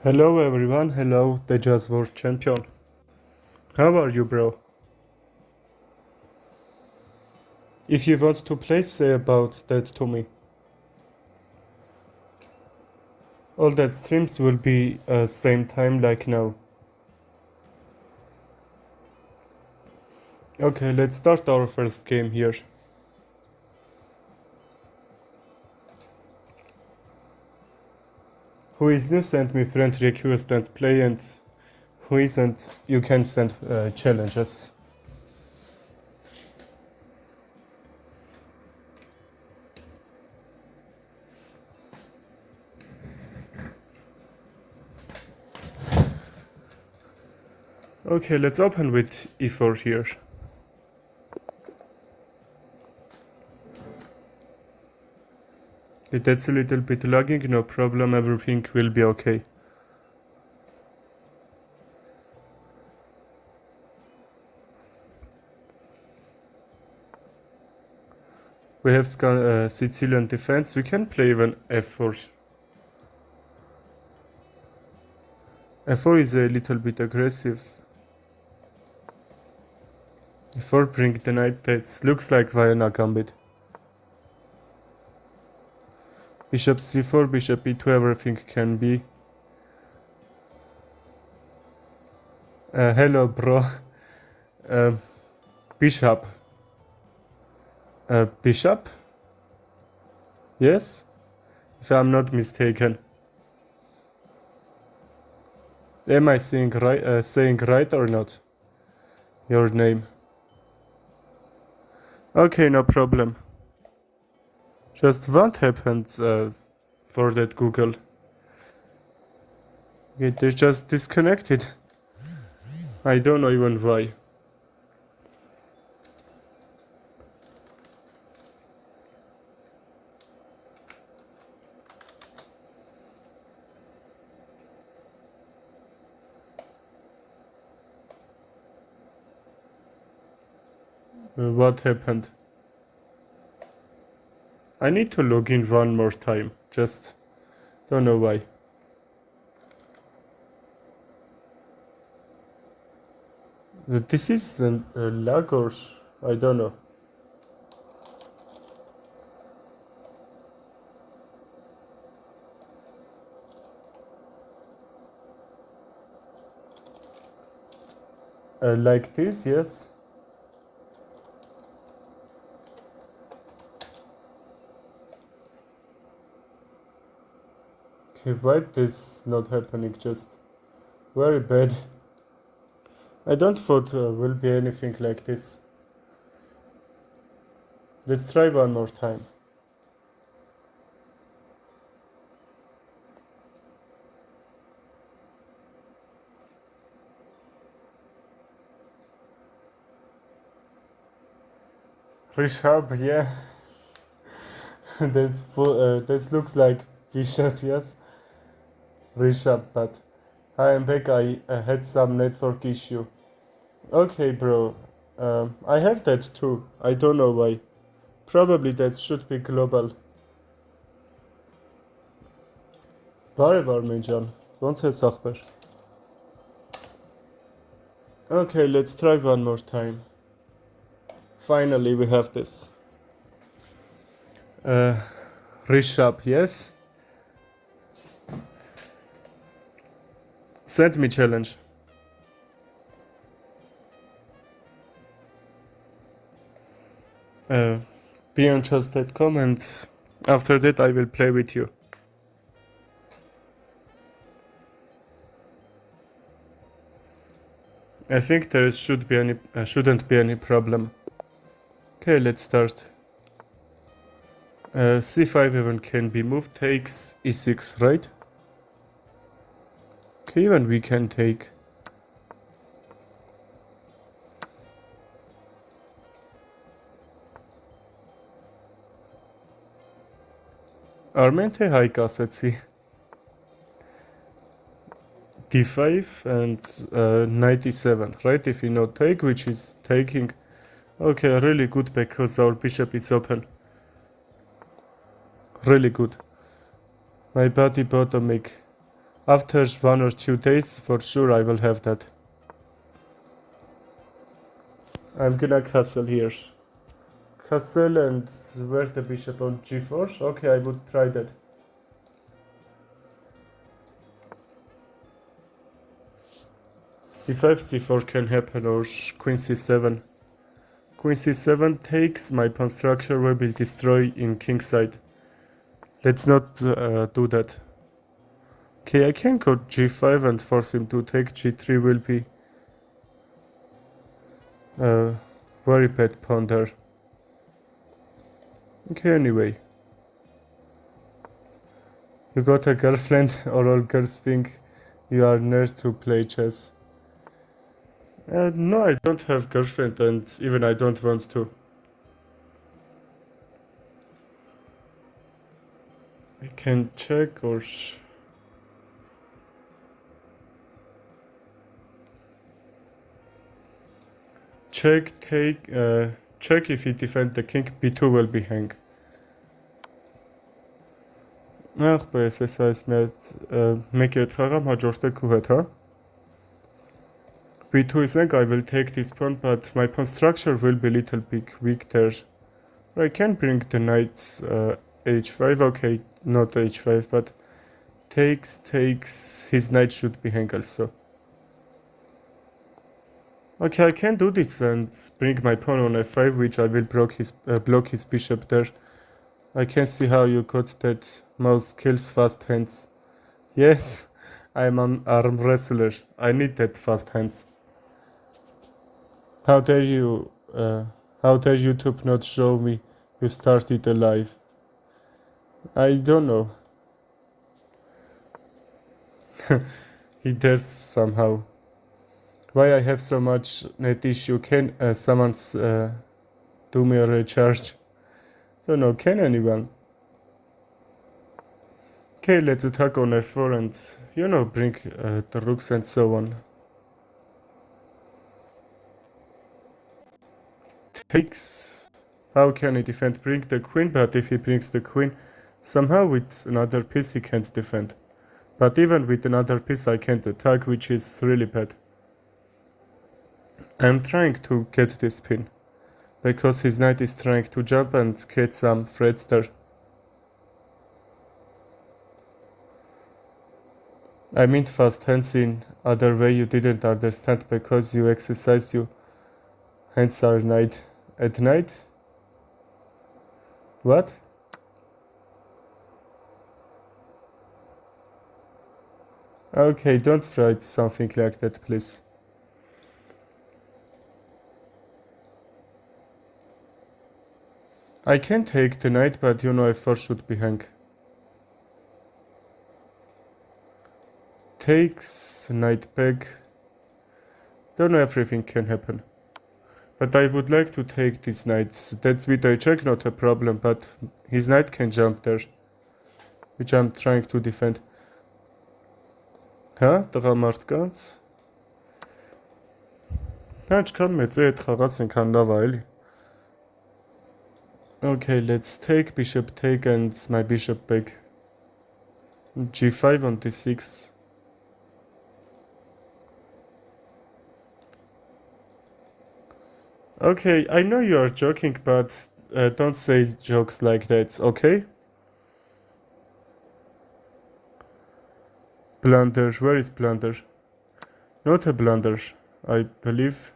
Hello everyone, hello the Jazz World Champion. How are you, bro? If you want to play, say about that to me. All that streams will be same time like now. Okay, let's start our first game here. Who is new, send me friend request and play, and who isn't, you can send challenges. Okay, let's open with e4 here. If that's a little bit lagging, no problem, everything will be okay. We have Sicilian defense, we can play even f4. f4 is a little bit aggressive. f4 bring the knight, that looks like Vienna gambit. Bishop c4, bishop e2, everything can be. Hello bro. Bishop. Bishop? Yes? If I'm not mistaken. Am I saying right or not? Your name. Okay, no problem. Just what happened for that Google? Okay, they just disconnected. I don't know even why. What happened? I need to log in one more time. Just don't know why. This is a lag or I don't know. Like this, yes. Okay, why this not happening? Just very bad. I don't thought will be anything like this. Let's try one more time. Bishop, yeah. This looks like bishop, yes. Bishop, but I am back. I had some network issue. Okay, bro. I have that too. I don't know why. Probably that should be global. Բարև Արմենջան, ոնց ես ախպեր? Okay, let's try one more time. Finally, we have this. Rishabh, yes? Send me challenge. Be on chess.com and after that I will play with you. I think there shouldn't be any problem. Okay, let's start. c5 even can be moved, takes e6, right? Okay, even we can take. Armen թե հայ կասեցի? d5 and knight e7, right? If you not take, which is taking. Okay, really good because our bishop is open. Really good. My body bottom make After 1 or 2 days, for sure I will have that. I'm gonna castle here. Castle and where the bishop on g4? Okay, I would try that. c5, c4 can happen, or queen c7. Queen c7 takes, my pawn structure will be destroyed in kingside. Let's not do that. Okay, I can go g5 and force him to take. g3 will be very bad pawn there. Okay, anyway. You got a girlfriend, or all girls think you are nerd to play chess. No, I don't have girlfriend, and even I don't want to. I can check or... check, take, check if he defend the king, b2 will be hang. Ախպերս ես այս մեկ էդ խաղամ հաջորդեք ու հետ, հա? b2 is neck, I will take this pawn, but my pawn structure will be little bit weak there. I can bring the knight h5, okay, not h5, but takes, his knight should be hang also. Okay, I can do this and bring my pawn on f5, which I will block his bishop there. I can see how you got that mouse kills fast hands. Yes, I'm an arm wrestler. I need that fast hands. How dare you, how dare YouTube not show me you started alive? I don't know. He dares somehow. Why I have so much net issue? Can someone do me a recharge? Don't know, can anyone? Okay, let's attack on f4 and, bring the rooks and so on. Takes. How can he defend? Bring the queen, but if he brings the queen, somehow with another piece he can't defend. But even with another piece I can't attack, which is really bad. I'm trying to get this pin, because his knight is trying to jump and create some threats there. I mean fast hands in other way you didn't understand, because you exercise your hands are night at night. What? Okay, don't write something like that, please. I can take the knight, but f4 should be hang. Takes, knight back. Don't know, everything can happen. But I would like to take this knight. That's with a check, not a problem, but his knight can jump there, which I'm trying to defend. Հա, տղամարդկանց։ Նա չքան մեծ է այդ խաղաց ինքան լավ է, էլի։ Okay, let's take bishop take and my bishop back. g5 on d6. Okay, I know you are joking, but don't say jokes like that, okay? Blunder, where is blunder? Not a blunder, I believe.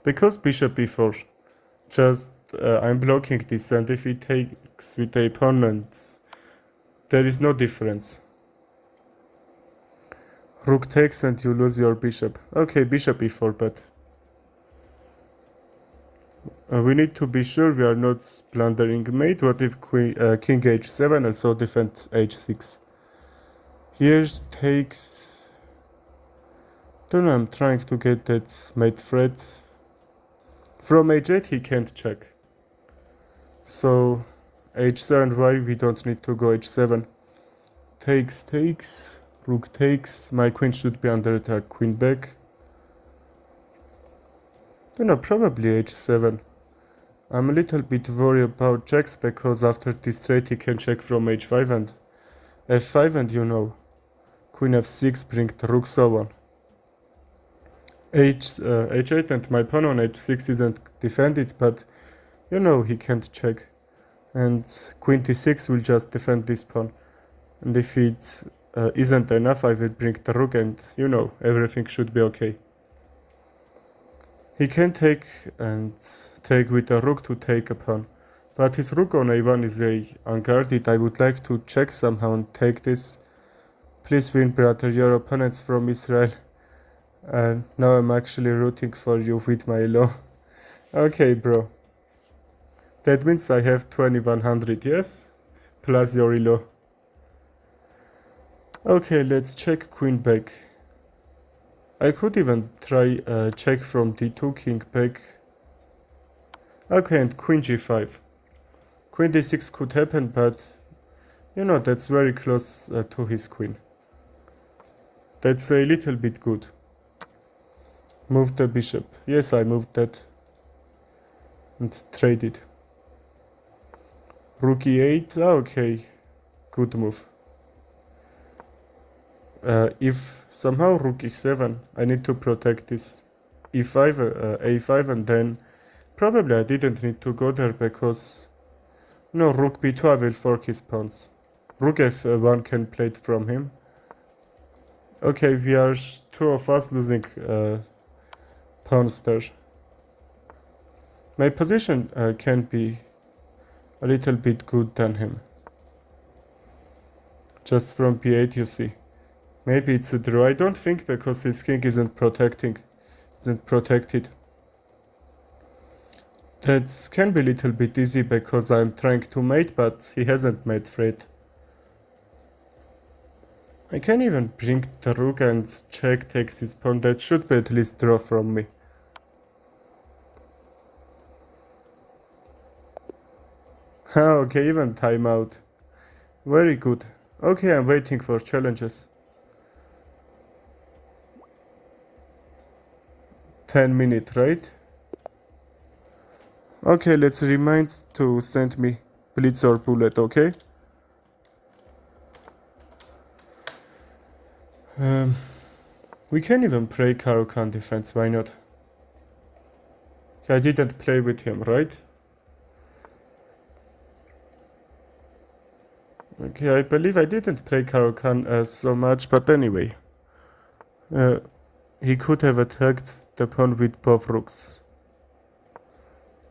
Because bishop e4. Just, I'm blocking this, and if he takes with the opponent, there is no difference. Rook takes and you lose your bishop. Okay, bishop e4, but we need to be sure we are not blundering mate. What if king h7 and so defend h6? Here takes... Don't know, I'm trying to get that mate threat. From h8 he can't check. So h7, why we don't need to go h7? Takes, rook takes, my queen should be under attack, queen back. Don't know, probably h7. I'm a little bit worried about checks, because after this trade he can check from h5 and f5 and you know, queen f6, bring the rook, so on. h8 and my pawn on h6 isn't defended, but you know he can't check. And queen d6 will just defend this pawn. And if it isn't enough, I will bring the rook and you know, everything should be okay. He can take and take with a rook to take a pawn. But his rook on a1 is unguarded. I would like to check somehow and take this. Please win, brother. Your opponent's from Israel. And now I'm actually rooting for you with my law. Okay, bro. That means I have 2100, yes? Plus your elo. Okay, let's check queen back. I could even try check from d2, king back. Okay, and queen g5. Queen d6 could happen, but you know, that's very close to his queen. That's a little bit good. Move the bishop. Yes, I moved that. And traded. Rook e8. Okay, good move. If somehow rook e7, I need to protect this e5, a5, and then probably I didn't need to go there because no, rook b2 I will fork his pawns. Rook f1 can play it from him. Okay, we are two of us losing pawns there. My position can be a little bit good than him. Just from b8, you see. Maybe it's a draw. I don't think, because his king isn't protected. That can be a little bit easy because I'm trying to mate, but he hasn't made threat. I can even bring the rook and check takes his pawn. That should be at least draw from me. Okay, even timeout. Very good. Okay, I'm waiting for challenges. 10 minutes, right? Okay, let's remind to send me blitz or bullet, okay? We can even play Caro-Kann defense, why not? I didn't play with him, right? Okay, I believe I didn't play Caro-Kann so much, but anyway. He could have attacked the pawn with both rooks.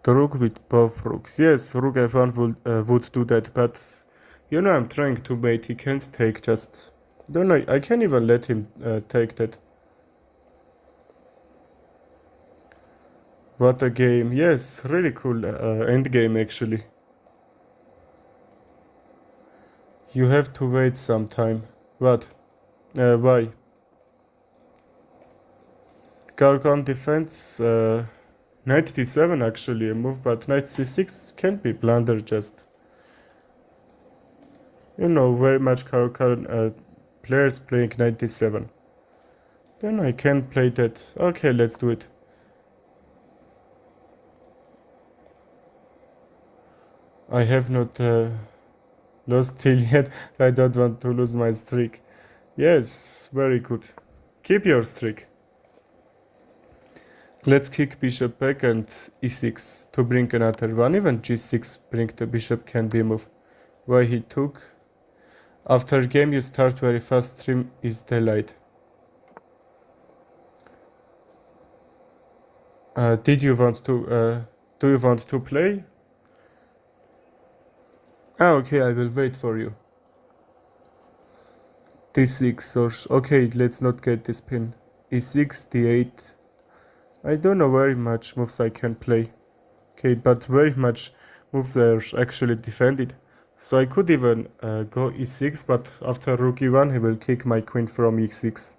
The rook with both rooks. Yes, rook f1 would do that, but you know I'm trying to mate. He can't take just... Don't know, I can't even let him take that. What a game. Yes, really cool end game actually. You have to wait some time. What? Why? Caro-Kann defense, knight d7 actually a move, but knight c6 can't be blunder just. You know, very much Caro-Kann players playing knight d7. Then I can play that. Okay, let's do it. I have not lost till yet. I don't want to lose my streak. Yes, very good. Keep your streak. Let's kick bishop back and e6 to bring another one. Even g6 bring the bishop can be moved. Why he took? After game you start very fast. Stream is daylight. Did you want to? Do you want to play? Okay, I will wait for you. d6 or okay, let's not get this pin. e6, d8. I don't know very much moves I can play. Okay, but very much moves are actually defended. So I could even go e6, but after rook e1 he will kick my queen from e6.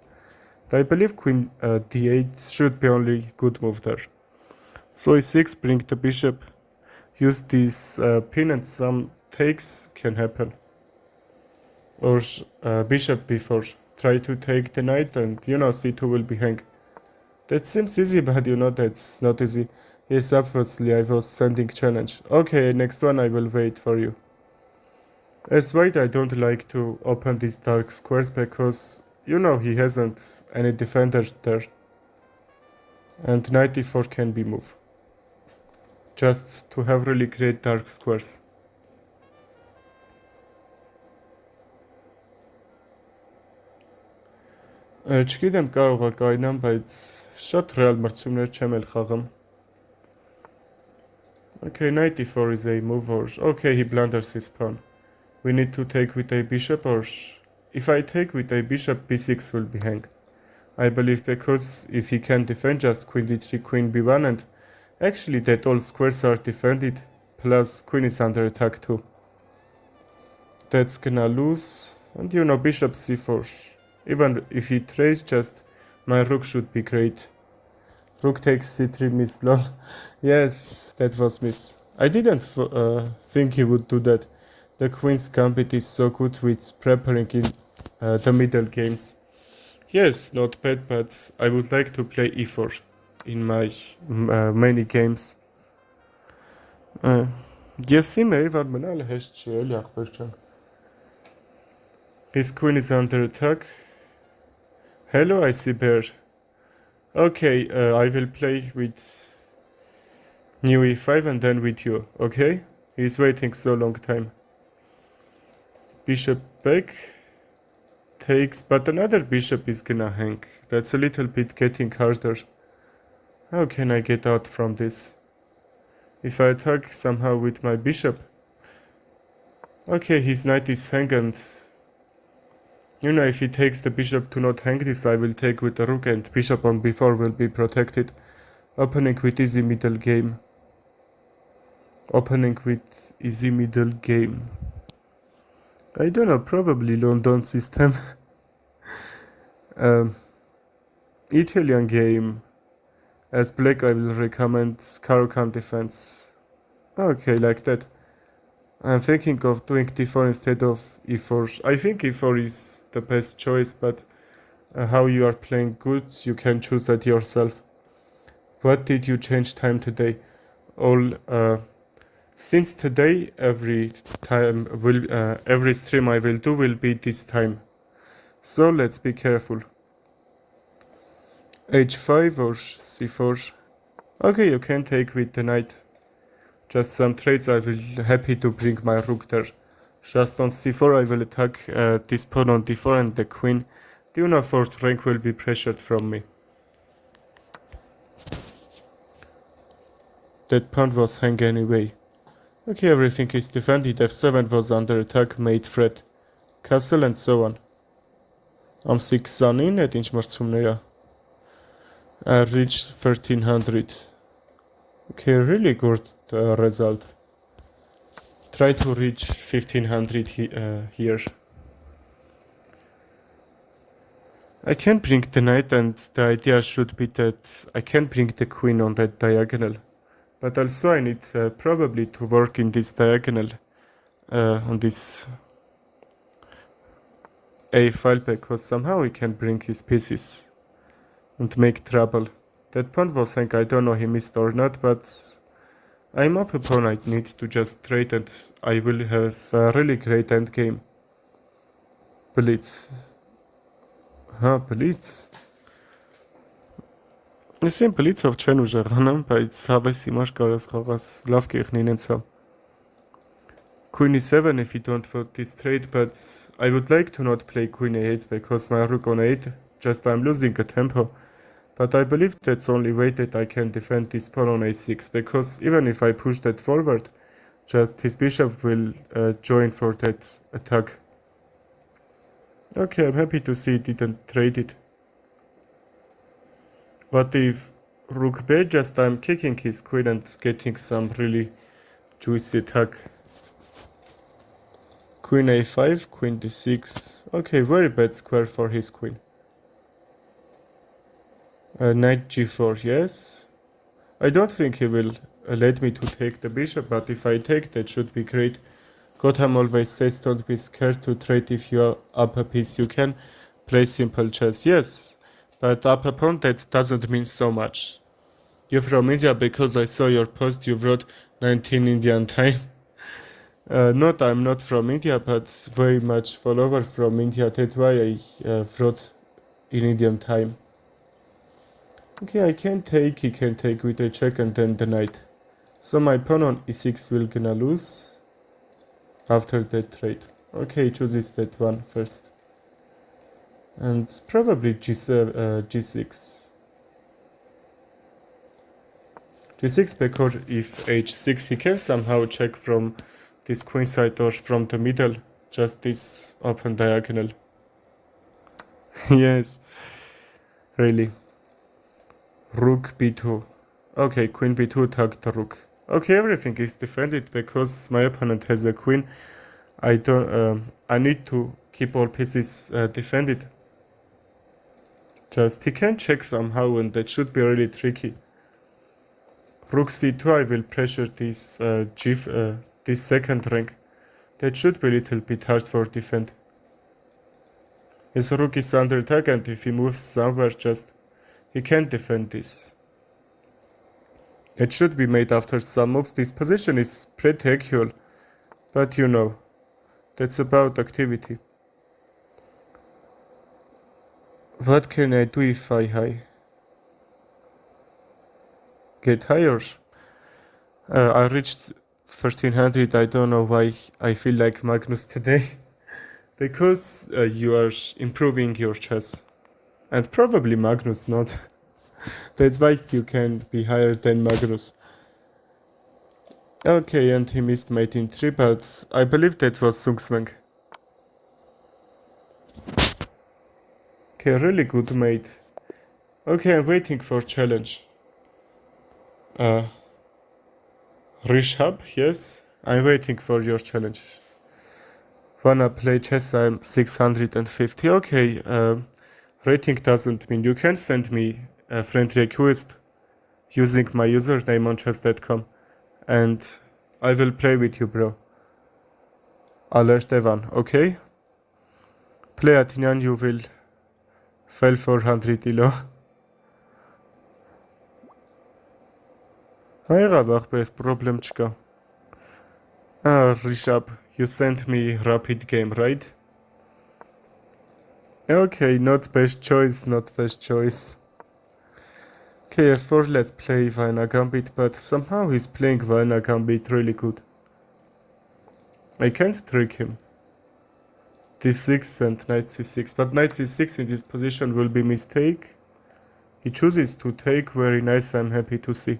I believe queen d8 should be only good move there. So e6, bring the bishop. Use this pin and some takes can happen. Or bishop b4. Try to take the knight and you know c2 will be hang. That seems easy, but you know that's not easy. Yes, obviously I was sending challenge. Okay, next one I will wait for you. As white, I don't like to open these dark squares because, you know, he hasn't any defender there. And knight e4 can be moved. Just to have really great dark squares. Չգիտեմ կարող է կայնամ, բայց շատ ռեալ մրցումներ չեմ էլ խաղում. Okay, knight e4 is a move or... Okay, he blunders his pawn. We need to take with a bishop or... If I take with a bishop, b6 will be hang. I believe because if he can defend just queen d3, queen b1 and... Actually that all squares are defended, plus queen is under attack too. That's gonna lose, and you know, bishop c4. Even if he trades, just my rook should be great. Rook takes c3 miss, lol. Yes, that was miss. I didn't think he would do that. The queen's gambit is so good with preparing in the middle games. Yes, not bad, but I would like to play e4 in my many games. Yes, his queen is under attack. Hello, I see bear. Okay, I will play with new e5 and then with you, okay? He's waiting so long time. Bishop back takes, but another bishop is gonna hang. That's a little bit getting harder. How can I get out from this? If I attack somehow with my bishop. Okay, his knight is hang and... You know, if he takes the bishop to not hang this, I will take with the rook and bishop on b4 will be protected. Opening with easy middle game. Opening with easy middle game. I don't know, probably London system. Italian game. As black, I will recommend Caro-Kann defense. Okay, like that. I'm thinking of doing d4 instead of e4. I think e4 is the best choice, but how you are playing good, you can choose that yourself. What did you change time today? Since today, every stream I will do will be this time. So let's be careful. h5 or c4. Okay, you can take with the knight. Just some trades, I will happy to bring my rook there. Just on c4 I will attack this pawn on d4 and the queen. The Una fourth rank will be pressured from me. That pawn was hang anyway. Okay, everything is defended. f7 was under attack, mate threat. Castle and so on. am6-29 այդ ինչ մրցումներ է. Reached 1300. Okay, really good result. Try to reach 1500 here. I can bring the knight and the idea should be that I can bring the queen on that diagonal. But also I need probably to work in this diagonal on this A file because somehow he can bring his pieces and make trouble. That pawn was hang, I don't know he missed or not, but I'm up a pawn, I need to just trade and I will have a really great endgame. Blitz. Blitz. Ես եմ բլիցով չեն ուժեղանում, բայց հավես հիմար կարաս խաղաս լավ կեղնին ենց հա. Queen e7 if you don't vote this trade, but I would like to not play queen a8 because my rook on a8, just I'm losing a tempo. But I believe that's only way that I can defend this pawn on a6, because even if I push that forward, just his bishop will join for that attack. Okay, I'm happy to see it didn't trade it. What if rook b, just I'm kicking his queen and getting some really juicy attack. Queen a5, queen d6. Okay, very bad square for his queen. Knight g4, yes. I don't think he will let me to take the bishop, but if I take, that should be great. Gotham always says don't be scared to trade if you are up a piece. You can play simple chess, yes. But up a pawn, that doesn't mean so much. You're from India because I saw your post, you wrote 19 Indian time. Not I'm not from India, but very much follower from India. That's why I wrote in Indian time. Okay, I can take, he can take with a check and then the knight. So my pawn on e6 will gonna lose after that trade. Okay, he chooses that one first. And probably g7, g6. g6 because if h6 he can somehow check from this queen side or from the middle, just this open diagonal. Yes, really. Rook b2. Okay, queen b2 attacked the rook. Okay, everything is defended because my opponent has a queen. I need to keep all pieces defended. Just he can check somehow, and that should be really tricky. Rook c2. I will pressure this this second rank. That should be a little bit hard for defend. His rook is under attack, and if he moves somewhere, just he can't defend this. It should be made after some moves. This position is pretty equal, but you know, that's about activity. What can I do if I get higher? I reached 1300. I don't know why I feel like Magnus today. Because you are improving your chess. And probably Magnus not. That's why you can be higher than Magnus. Okay, and he missed mate in 3, but I believe that was Zugzwang. Okay, really good mate. Okay, I'm waiting for challenge. Rishabh, yes, I'm waiting for your challenge. Wanna play chess? I'm 650. Okay, rating doesn't mean you can send me a friend request using my username on chess.com and I will play with you, bro. Alert Evan, okay? Play Athenian, you will fail 400 elo. Եղավ աղբես, problem չկա. Rishabh, you sent me rapid game, right? Okay, not best choice, not best choice. Okay, f4, let's play Vienna Gambit, but somehow he's playing Vienna Gambit really good. I can't trick him. d6 and knight c6, but knight c6 in this position will be mistake. He chooses to take, very nice, I'm happy to see.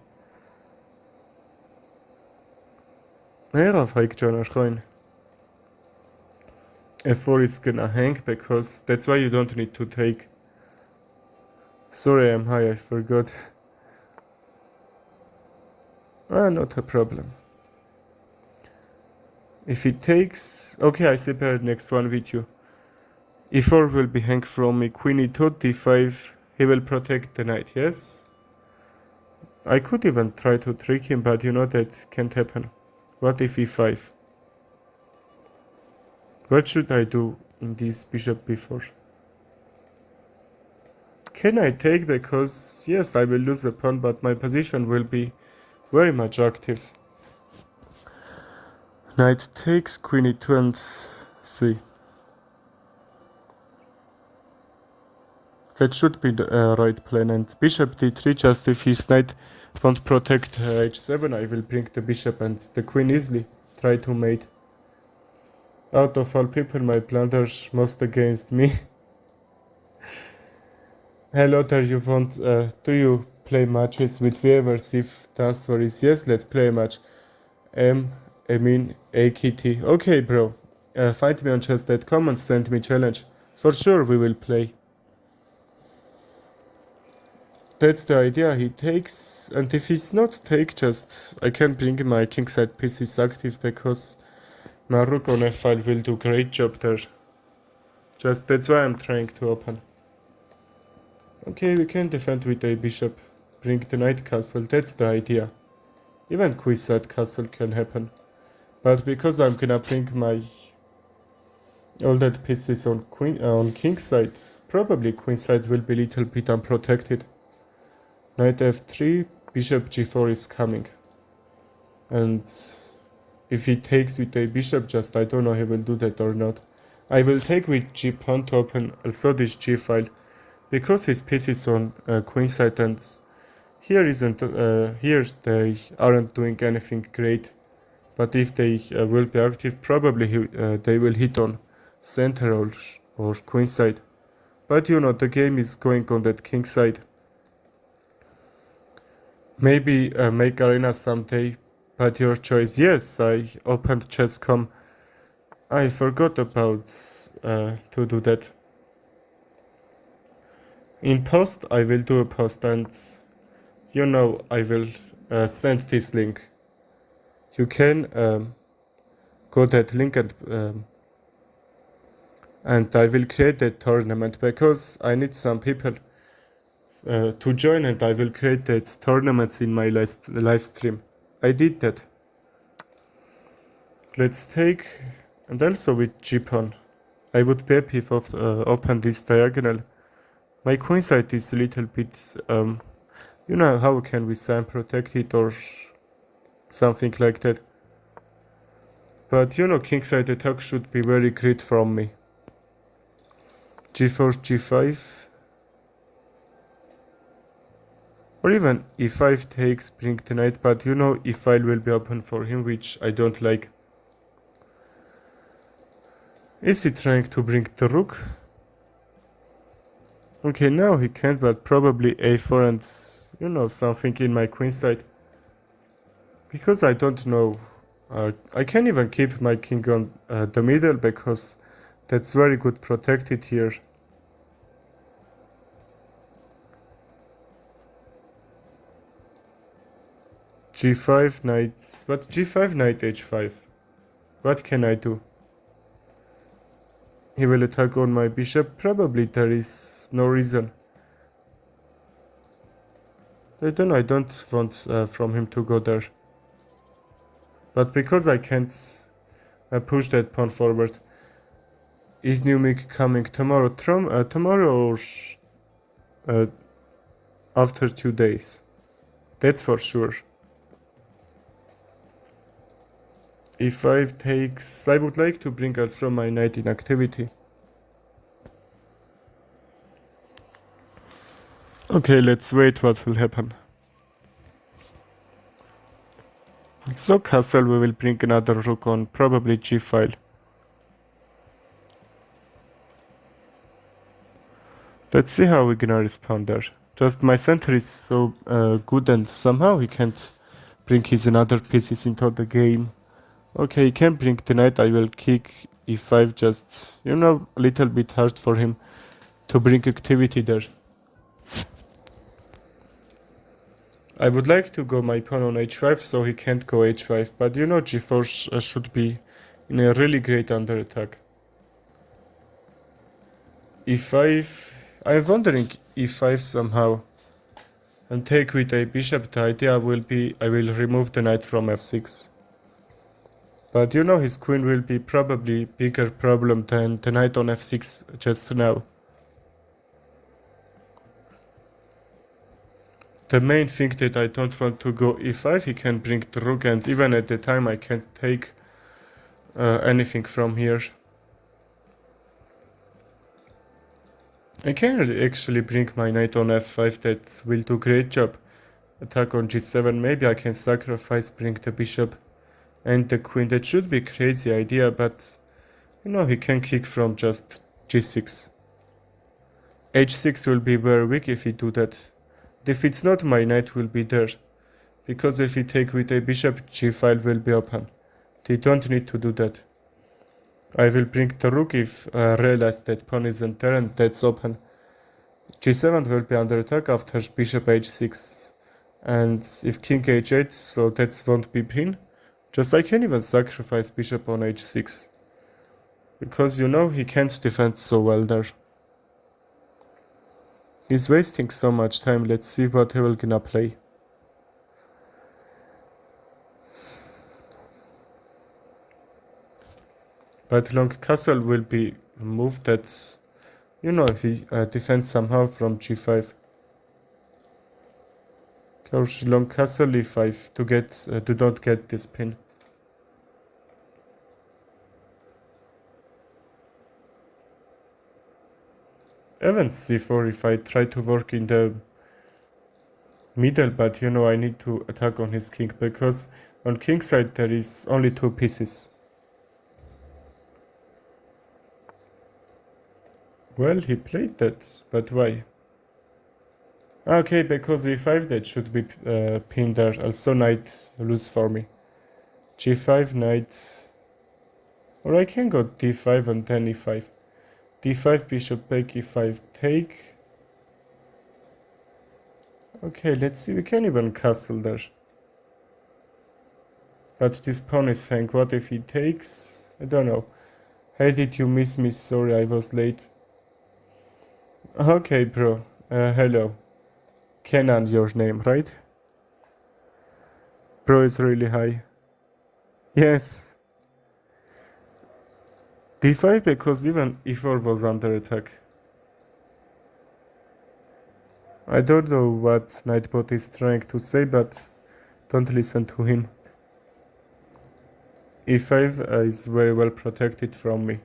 f4 is gonna hang because that's why you don't need to take. Sorry, I'm high, I forgot. Not a problem. If he takes... Okay, I separate next one with you. e4 will be hang from me, queen e2, d5, he will protect the knight, yes? I could even try to trick him, but you know that can't happen. What if e5? What should I do in this bishop b4? Can I take? Because yes, I will lose the pawn, but my position will be very much active. Knight takes, queen e2 and c. That should be the right plan. And bishop d3, just if his knight won't protect h7, I will bring the bishop and the queen easily. Try to mate. Out of all people, my blunders most against me. Hello there, you want, do you play matches with viewers? If the answer is yes, let's play a match. AKT. Okay, bro. Find me on chess.com and send me challenge. For sure we will play. That's the idea. He takes, and if he's not take, just I can bring my kingside pieces active because my rook on f5 will do great job there. Just that's why I'm trying to open. Okay, we can defend with a bishop. Bring the knight castle. That's the idea. Even queenside castle can happen. But because I'm gonna bring my all that pieces on kingside, probably queenside will be a little bit unprotected. Knight f3, bishop g4 is coming. And if he takes with a bishop, just I don't know he will do that or not. I will take with g pawn to open also this g file, because his piece is on queen side, and here they aren't doing anything great. But if they will be active, probably they will hit on center or queen side. But you know, the game is going on that king side. Maybe make arena someday, but your choice. Yes, I opened chess.com. I forgot about to do that. In post, I will do a post, and you know, I will send this link. You can go that link, and I will create that tournament, because I need some people to join, and I will create that tournaments in my last live stream. I did that. Let's take, and also with g-pawn. I would be happy if open this diagonal. My queen side is a little bit, you know, how can we say protect it or something like that. But you know, king side attack should be very great from me. g4, g5. Or even e5 takes, bring the knight, but you know, e5 will be open for him, which I don't like. Is he trying to bring the rook? Okay, now he can't, but probably a4 and, you know, something in my queen side. Because I don't know, I can't even keep my king on the middle, because that's very good protected here. g5, knight, but g5, knight h5. What can I do? He will attack on my bishop. Probably there is no reason. I don't want from him to go there. But because I can't push that pawn forward. Is New Mic coming tomorrow? Tomorrow or after 2 days? That's for sure. e5 takes. I would like to bring also my knight in activity. Okay, let's wait what will happen. So castle, we will bring another rook on, probably g file. Let's see how we're gonna respond there. Just my center is so good, and somehow he can't bring his another pieces into the game. Okay, he can bring the knight. I will kick e5, just, you know, a little bit hard for him to bring activity there. I would like to go my pawn on h5, so he can't go h5, but you know, g4 should be in a really great under attack. e5, I'm wondering e5 somehow, and take with a bishop. The idea will be I will remove the knight from f6. But you know, his queen will be probably bigger problem than the knight on f6 just now. The main thing that I don't want to go e5, he can bring the rook, and even at the time I can't take anything from here. I can actually bring my knight on f5, that will do great job. Attack on g7, maybe I can sacrifice, bring the bishop and the queen. That should be crazy idea, but you know, he can kick from just g6. h6 will be very weak if he do that. If it's not, my knight will be there, because if he take with a bishop, g5 will be open. They don't need to do that. I will bring the rook if I realize that pawn isn't there, and that's open. g7 will be under attack after bishop h6, and if king h8, so that won't be pin. Just I can even sacrifice bishop on h6, because you know, he can't defend so well there. He's wasting so much time. Let's see what he will gonna play. But long castle will be moved, that, you know, if he defends somehow from g5. Goes long castle e5 to get to not get this pin. even c4 if I try to work in the middle, but you know I need to attack on his king because on king side there is only 2 pieces. Well, he played that, but why? Okay, because e5 that should be pinned there. Also knight lose for me. g5 knight, or I can go d5 and then e5. d5 bishop take e5 take. Okay, let's see, we can even castle there. But this pawn is hang. What if he takes? I don't know. Hey, did you miss me? Sorry, I was late. Okay, bro. Hello. Kenan, your name, right? Bro is really high. Yes. d5 because even e4 was under attack. I don't know what Nightbot is trying to say, but don't listen to him. e5 is very well protected from me.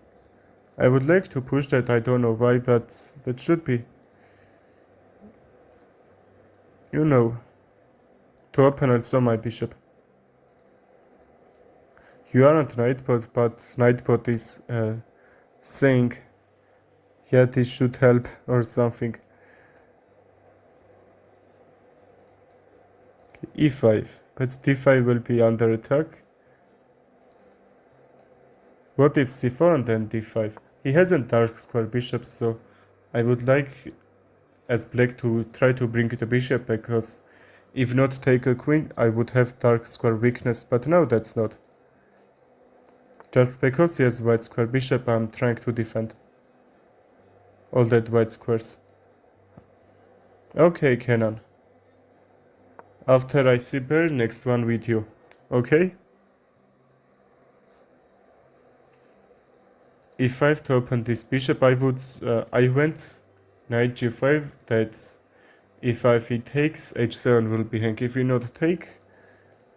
I would like to push that, I don't know why, but that should be, you know, to open also my bishop. You aren't Nightbot, but Nightbot is saying, yeah, this should help or something. Okay, e5, but d5 will be under attack. What if c4 and then d5? He hasn't dark square bishop, so I would like as black to try to bring the bishop, because if not take a queen, I would have dark square weakness, but now that's not. Just because he has white square bishop, I'm trying to defend all that white squares. Okay, Kenan. After I see bear, next one with you. Okay? e5 to open this bishop, I went knight g5, that e5 he takes, h7 will be hang. If you not take,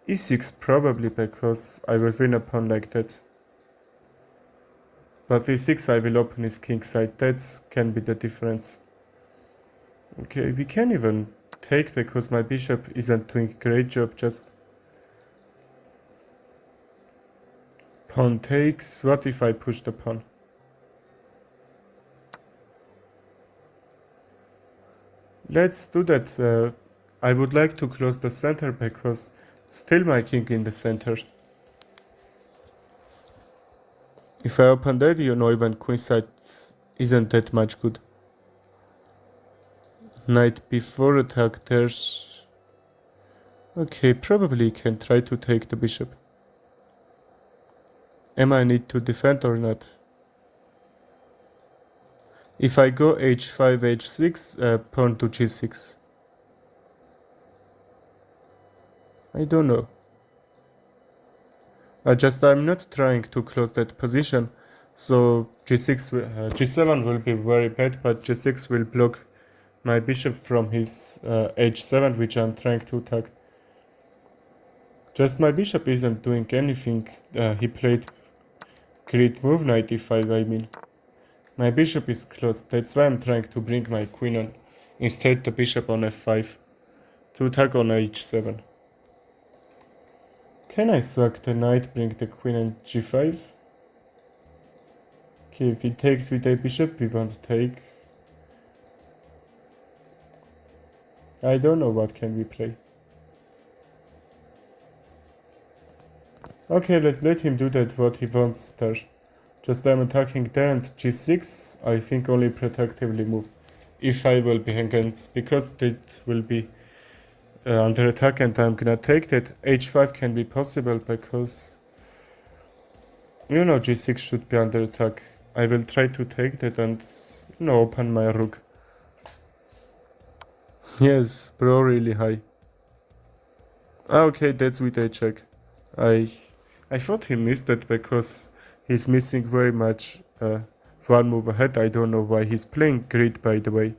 e6 probably, because I will win a pawn like that. But e6 I will open his king side, that can be the difference. Okay, we can even take, because my bishop isn't doing a great job, just pawn takes. What if I push the pawn? Let's do that. I would like to close the center, because still my king in the center. If I open that, you know, even queen side isn't that much good. Knight before attack, there's... Okay, probably can try to take the bishop. Am I need to defend or not? If I go h5, h6, pawn to g6. I don't know. I'm not trying to close that position, so g7 will be very bad, but g6 will block my bishop from his h7, which I'm trying to attack. Just my bishop isn't doing anything. He played great move, knight e5, I mean. My bishop is closed, that's why I'm trying to bring my queen on, instead the bishop on f5, to attack on h7. Can I sack the knight, bring the queen on g5? Okay, if he takes with a bishop, we won't take. I don't know what can we play. Okay, let's let him do that, what he wants there. Just I'm attacking there, and g6, I think only protectively moved. e5 will be hanging, because it will be under attack, and I'm gonna take that. h5 can be possible, because, you know, g6 should be under attack. I will try to take that and, you know, open my rook. Yes, bro, really high. Okay, that's with a check. I thought he missed that, because he's missing very much one move ahead. I don't know why. He's playing great, by the way.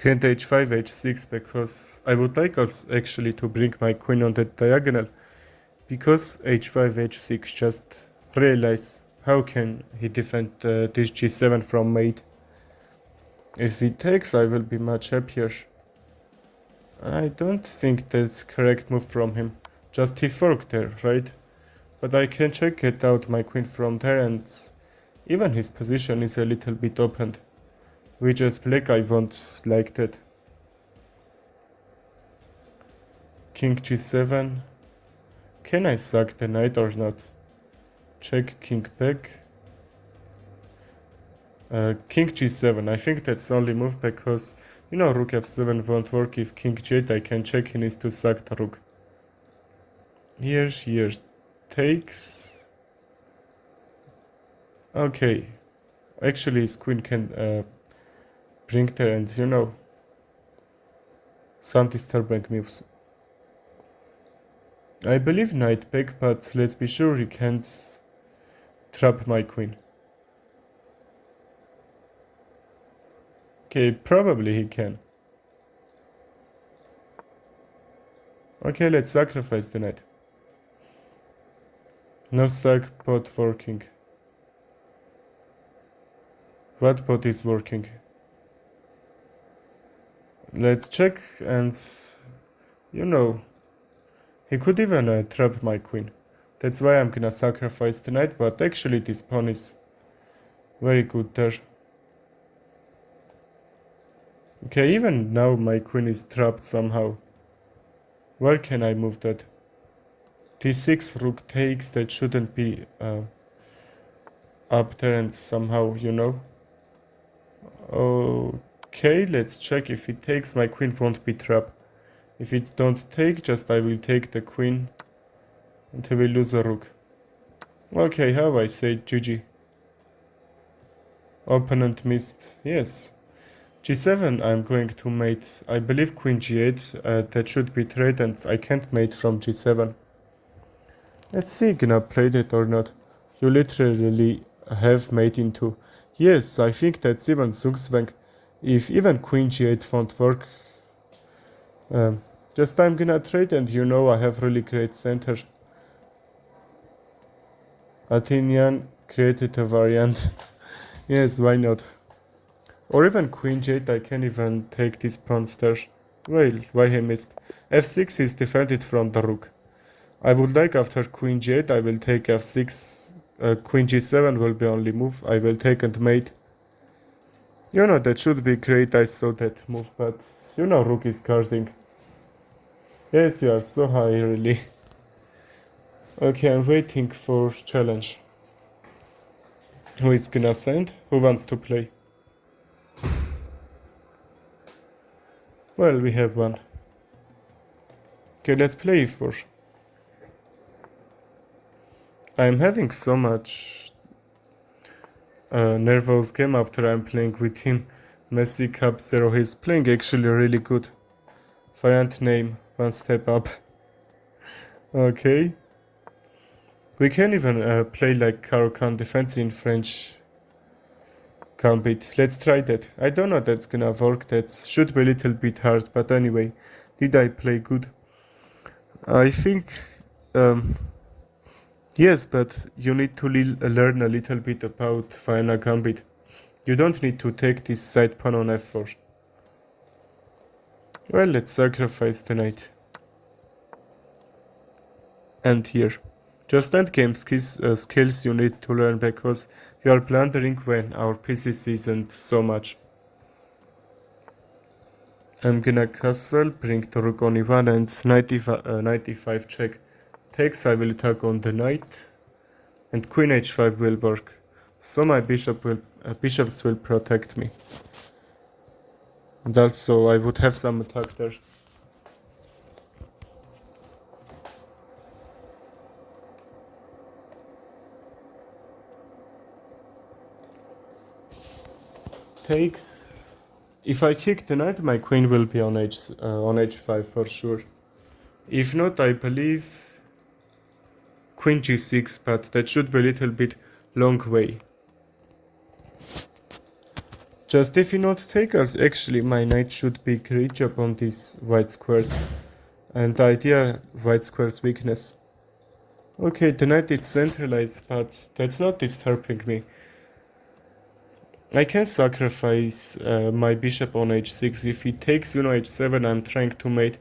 Queen h5, h6, because I would like also actually to bring my queen on that diagonal, because h5, h6, just realize how can he defend this g7 from mate. If he takes, I will be much happier. I don't think that's correct move from him. Just he forked there, right? But I can check it out my queen from there, and even his position is a little bit opened. Which as black I won't like that. King g7. Can I sack the knight or not? Check king back. King g7. I think that's only move because, you know, rook f7 won't work if king g8. I can check he needs to sack the rook. Here takes. Okay. Actually, his queen can bring there and, you know, some disturbing moves. I believe knight back, but let's be sure he can't trap my queen. Okay, probably he can. Okay, let's sacrifice the knight. No sack, bot working. What bot is working? Let's check and, you know, he could even trap my queen. That's why I'm gonna sacrifice the knight, but actually this pawn is very good there. Okay, even now my queen is trapped somehow. Where can I move that? T6, rook takes, that shouldn't be up there and somehow, you know. Okay, let's check. If it takes, my queen won't be trapped. If it don't take, just I will take the queen and he will lose a rook. Okay, how I say GG. Opponent missed, yes. G7 I'm going to mate, I believe queen g8, that should be trade and I can't mate from g7. Let's see, gonna play that or not. You literally have mate into. Yes, I think that's even Zugzwang. If even queen g8 won't work, just I'm gonna trade and you know I have really great center. Athenian created a variant. Yes, why not? Or even queen g8, I can even take this pawn there. Well, why he missed? f6 is defended from the rook. I would like after queen g8, I will take f6. Queen g7 will be only move. I will take and mate. You know, that should be great. I saw that move, but you know, rook is guarding. Yes, you are so high, really. Okay, I'm waiting for challenge. Who is gonna send? Who wants to play? Well, we have one. Okay, let's play e4. I'm having so much nervous game after I'm playing with him. Messi Cup 0. He's playing actually really good. Variant name, one step up. Okay. We can even play like Caro-Kann defense in French gambit. Let's try that. I don't know that's gonna work. That should be a little bit hard, but anyway. Did I play good? I think yes, but you need to learn a little bit about Vienna gambit. You don't need to take this side pawn on f4. Well, let's sacrifice the knight. And here. Just endgame skills you need to learn because you are blundering when our pieces isn't so much. I'm gonna castle, bring the rook on e1 and knight e5 check. Takes, I will attack on the knight. And queen h5 will work. So my bishops will protect me. And also I would have some attack there. Takes. If I kick the knight, my queen will be on h5 for sure. If not, I believe queen g6, but that should be a little bit long way. Just if you not take us, actually my knight should be great job on these white squares. And the idea white squares weakness. Okay, the knight is centralized, but that's not disturbing me. I can sacrifice my bishop on h6. If he takes, h7, I'm trying to mate.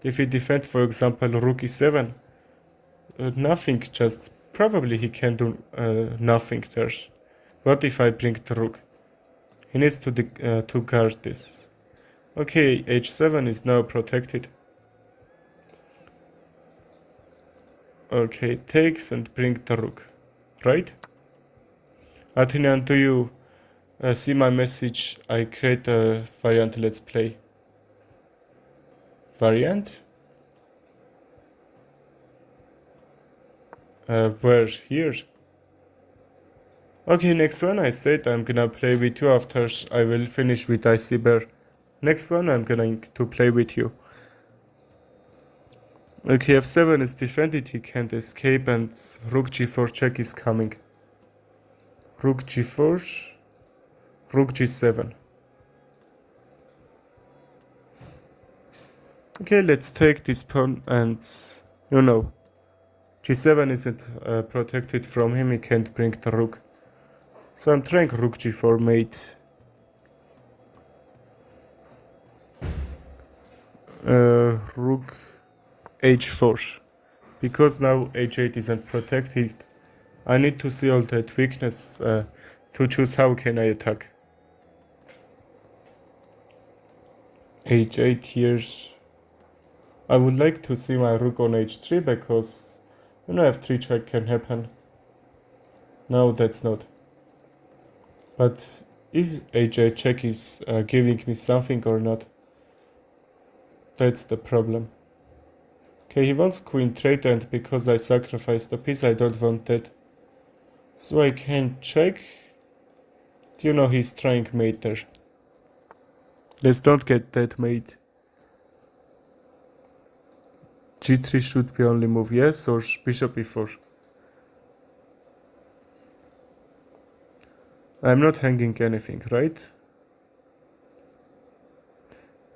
If he defends, for example, rook e7, nothing, just probably he can do nothing there. What if I bring the rook? He needs to guard this. Okay, h7 is now protected. Okay, takes and bring the rook, right? Athenian, do you see my message? I create a variant let's play. Variant? Where? Here? Okay, next one I said I'm gonna play with you after I will finish with IC Bear. Next one I'm going to play with you. Okay, f7 is defended, he can't escape, and rook g4 check is coming. Rook g4, rook g7. Okay, let's take this pawn and, g7 isn't protected from him, he can't bring the rook. So I'm trying rook g4 mate. Rook h4. Because now h8 isn't protected, I need to see all that weakness to choose how can I attack. h8 here. I would like to see my rook on h3 because f3 check can happen. No, that's not. But is h8 check is giving me something or not? That's the problem. Okay, he wants queen trade, and because I sacrificed a piece, I don't want that. So I can check. He's trying mate there. Let's don't get that mate. g3 should be only move, yes, or bishop e4. I'm not hanging anything, right?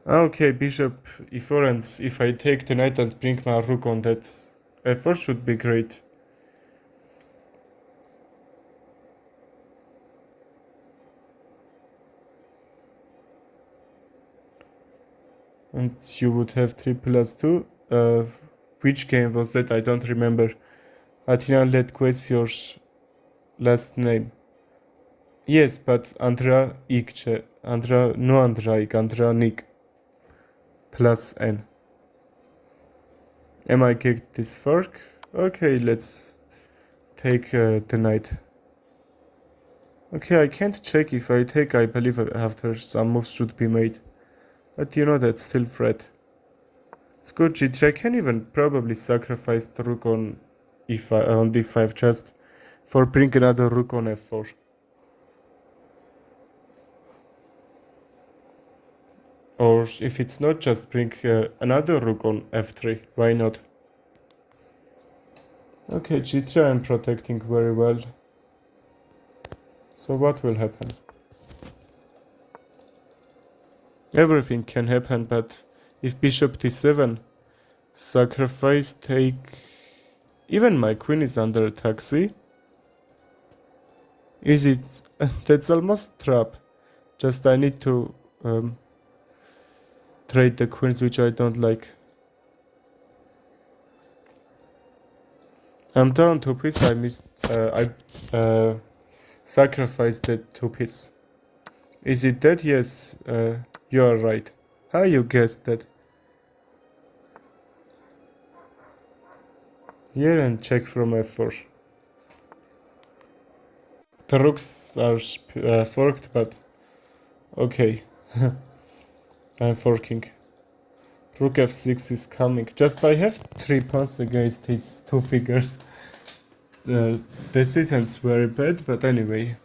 Okay, bishop e4, and if I take the knight and bring my rook on that f4 should be great. And you would have 3 plus 2. Which game was that? I don't remember. Athena, what's your last name? Yes, but Andra Ikce. Andra Nick. Plus N. Am I kicked this fork? Okay, let's take the knight. Okay, I can't check if I take. I believe after some moves should be made. But that's still threat. It's good g3. I can even probably sacrifice the rook on d5 just for bring another rook on f4. Or if it's not, just bring another rook on f3. Why not? Okay, g3 I'm protecting very well. So what will happen? Everything can happen, but if bishop d7, sacrifice, take... Even my queen is under attack, see? Is it... That's almost trap. Just I need to trade the queens, which I don't like. I'm down 2 piece. I missed... I sacrificed that 2 piece. Is it dead? Yes, you are right. How you guessed that? Here and check from f4. The rooks are forked, but okay. I'm forking. Rook f6 is coming. Just I have 3 pawns against his 2 figures. This isn't very bad, but anyway.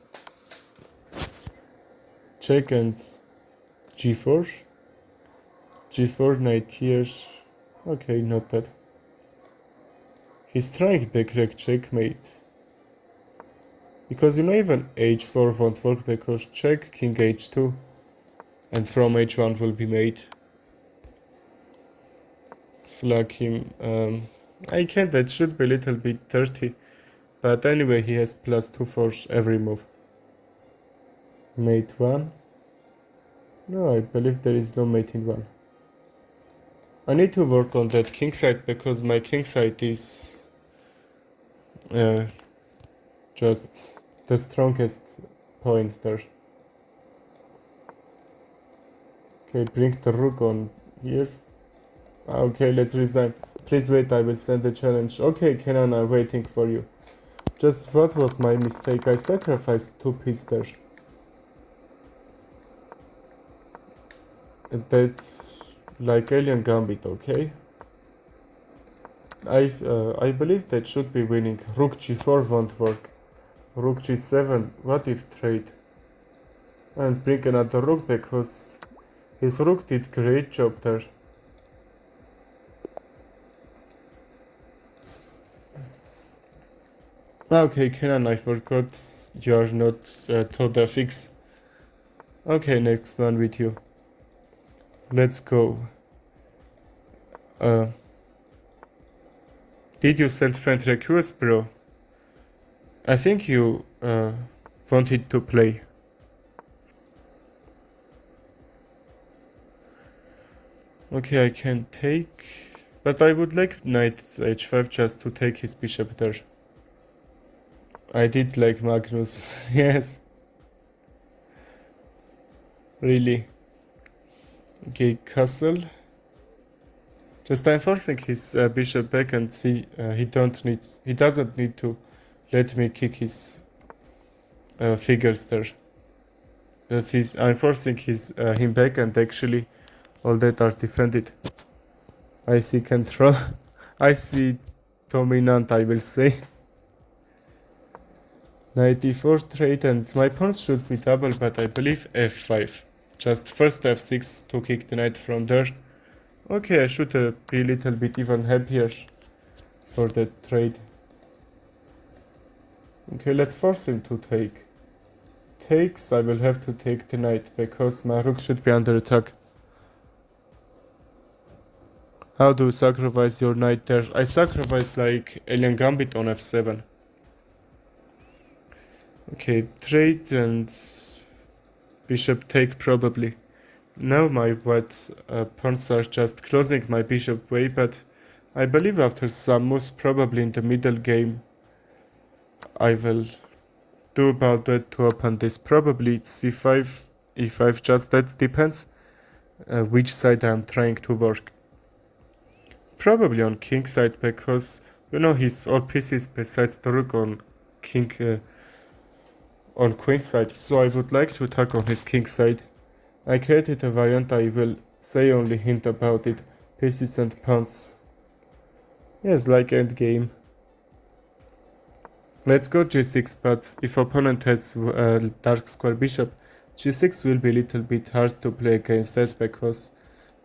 Check and g4. g4, knight here. Okay, not bad. He's trying backrack checkmate. Because even h4 won't work because check, king h2. And from h1 will be made. Flag him. I can't, that should be a little bit dirty. But anyway, he has +2 for every move. Mate 1. No, I believe there is no mate in 1. I need to work on that king side because my king side is just the strongest point there. Okay, bring the rook on here. Okay, let's resign. Please wait, I will send the challenge. Okay, Kenan, I'm waiting for you. Just what was my mistake? I sacrificed 2 pieces there. That's like Alien Gambit, okay? I believe that should be winning. Rook g4 won't work. Rook g7, what if trade? And bring another rook because his rook did great job there. Okay, Kenan, I forgot you're not taught FX. Okay, next one with you. Let's go. Did you send friend request, bro? I think you wanted to play. Okay, I can take, but I would like knight h5 just to take his bishop there. I did like Magnus, yes. Really. Okay, castle. Just I'm forcing his bishop back, and he doesn't need to let me kick his figures there. Because I'm forcing him back, and actually all that are defended. I see control. I see dominant, I will say. Knight e4 trade, and my pawns should be double, but I believe f5. Just first f6 to kick the knight from there. Okay, I should be a little bit even happier for that trade. Okay, let's force him to take. Takes, I will have to take the knight because my rook should be under attack. How do you sacrifice your knight there? I sacrifice like Alien Gambit on f7. Okay, trade and bishop take probably. Now my white pawns are just closing my bishop way, but I believe after some moves, probably in the middle game, I will do about that to open this. Probably it's c5, e5, just that depends which side I'm trying to work. Probably on king side because, you know, he's all pieces besides the rook on king, on queen side, so I would like to attack on his king side. I created a variant, I will say only hint about it. Pieces and pawns. Yes, like endgame. Let's go g6, but if opponent has dark square bishop, g6 will be a little bit hard to play against that because,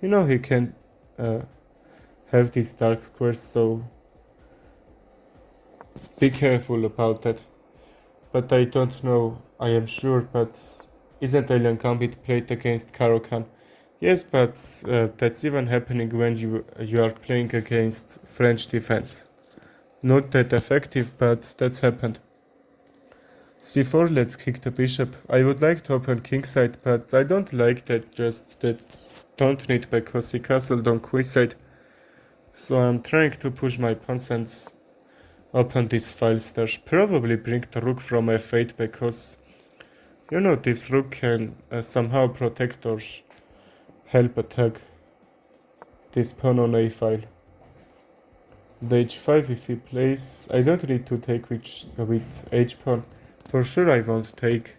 you know, he can have these dark squares, so be careful about that. But I don't know, I am sure, but isn't Alien Gambit played against Caro-Kann? Yes, but that's even happening when you are playing against French defense. Not that effective, but that's happened. c4, let's kick the bishop. I would like to open kingside, but I don't like that, just that don't need because he castled on queenside. So I'm trying to push my pawns and open these files there. Probably bring the rook from f8 because, you know, this rook can somehow protect or help attack this pawn on a file. The h5 if he plays, I don't need to take with h-pawn. For sure I won't take,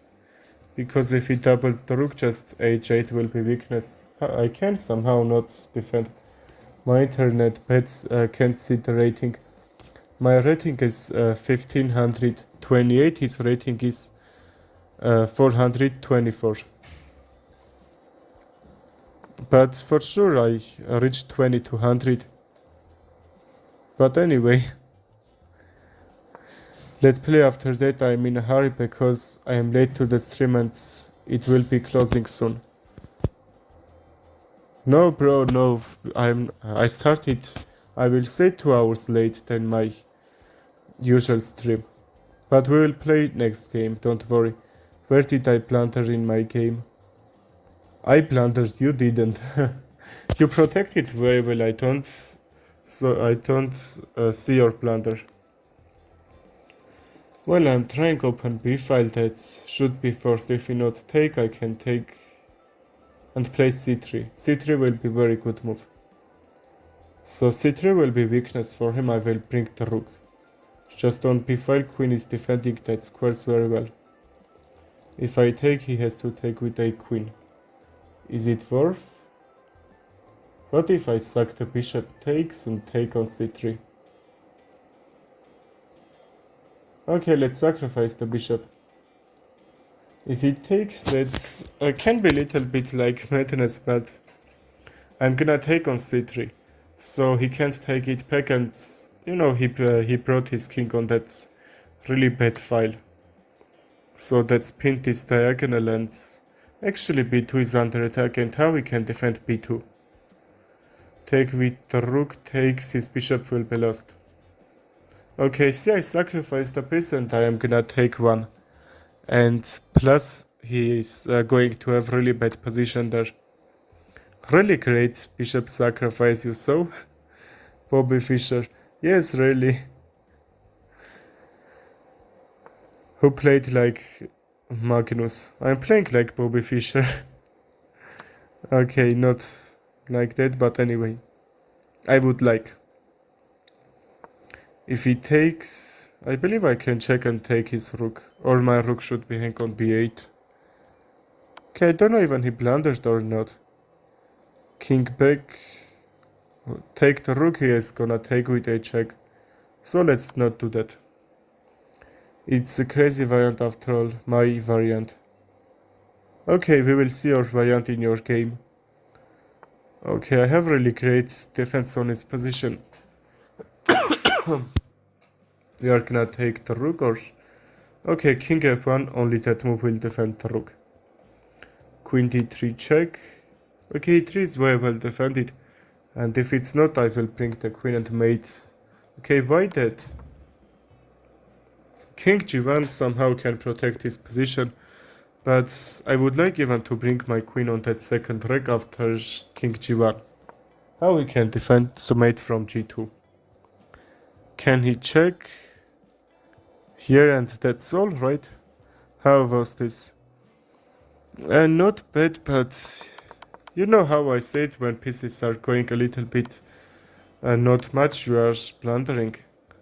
because if he doubles the rook, just h8 will be weakness. I can somehow not defend. My internet bets can't see the rating. My rating is 1528, his rating is 424. But for sure I reached 2200. But anyway, let's play after that. I'm in a hurry because I am late to the stream and it will be closing soon. No bro, no, I started, I will say 2 hours late than my usual stream. But we will play next game, don't worry. Where did I blunder in my game? I blundered, you didn't. You protected very well, I don't see your blunder. Well, I'm trying open b file, that should be forced. If we not take, I can take and play c3. c3 will be very good move. So c3 will be weakness for him, I will bring the rook. Just on b file, queen is defending that squares very well. If I take, he has to take with a queen. Is it worth? What if I sack the bishop takes and take on c3? Okay, let's sacrifice the bishop. If he takes, that's can be a little bit like madness, but I'm gonna take on c3, so he can't take it back, and you know he brought his king on that really bad file. So that's pinned this diagonal, and actually b2 is under attack, and how we can defend b2? Take with the rook takes, his bishop will be lost. Okay, see, I sacrificed a piece and I am gonna take one. And plus, he is going to have really bad position there. Really great bishop sacrifice, you saw? Bobby Fischer. Yes, really. Who played like Magnus? I'm playing like Bobby Fischer. Okay, not like that, but anyway. I would like. If he takes, I believe I can check and take his rook, or my rook should be hang on b8. Okay, I don't know even he blundered or not. King back, take the rook, he is gonna take with a check. So let's not do that. It's a crazy variant after all, my variant. Okay, we will see your variant in your game. Okay, I have really great defense on his position. We are gonna take the rook, or... Okay, king f1, only that move will defend the rook. Queen d3 check. Okay, e3 is very well defended. And if it's not, I will bring the queen and mate. Okay, why that? King g1 somehow can protect his position. But I would like even to bring my queen on that second rank after king g1. How we can defend the mate from g2? Can he check? Here, and that's all, right? How was this? Not bad, but you know how I said when pieces are going a little bit not much, you are blundering.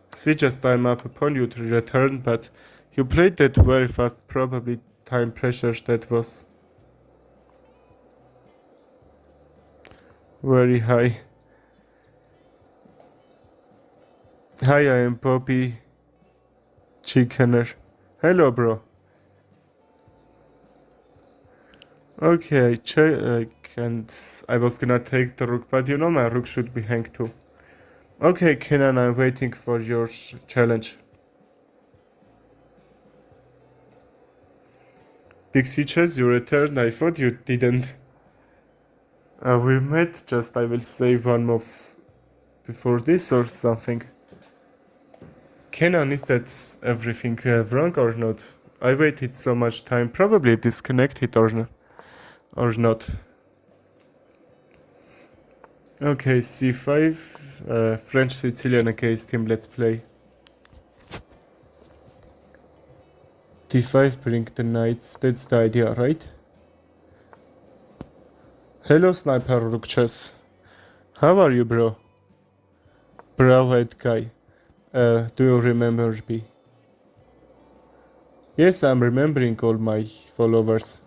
See, just I'm up upon you to return, but you played that very fast, probably time pressure, that was very high. Hi, I am Bobby Chickener. Hello, bro. Okay, check, and I was gonna take the rook, but you know my rook should be hanged too. Okay, Kenan, I'm waiting for your challenge. Dixie Chess, you returned. I thought you didn't. We met just, I will say, one move before this or something. Kenan, is that everything wrong or not? I waited so much time, probably disconnected or not. Okay, c5, French Sicilian against him, let's play. d5, bring the knights, that's the idea, right? Hello, Sniper Rook Chess. How are you, bro? Brow-head guy. Do you remember me? Yes, I'm remembering all my followers.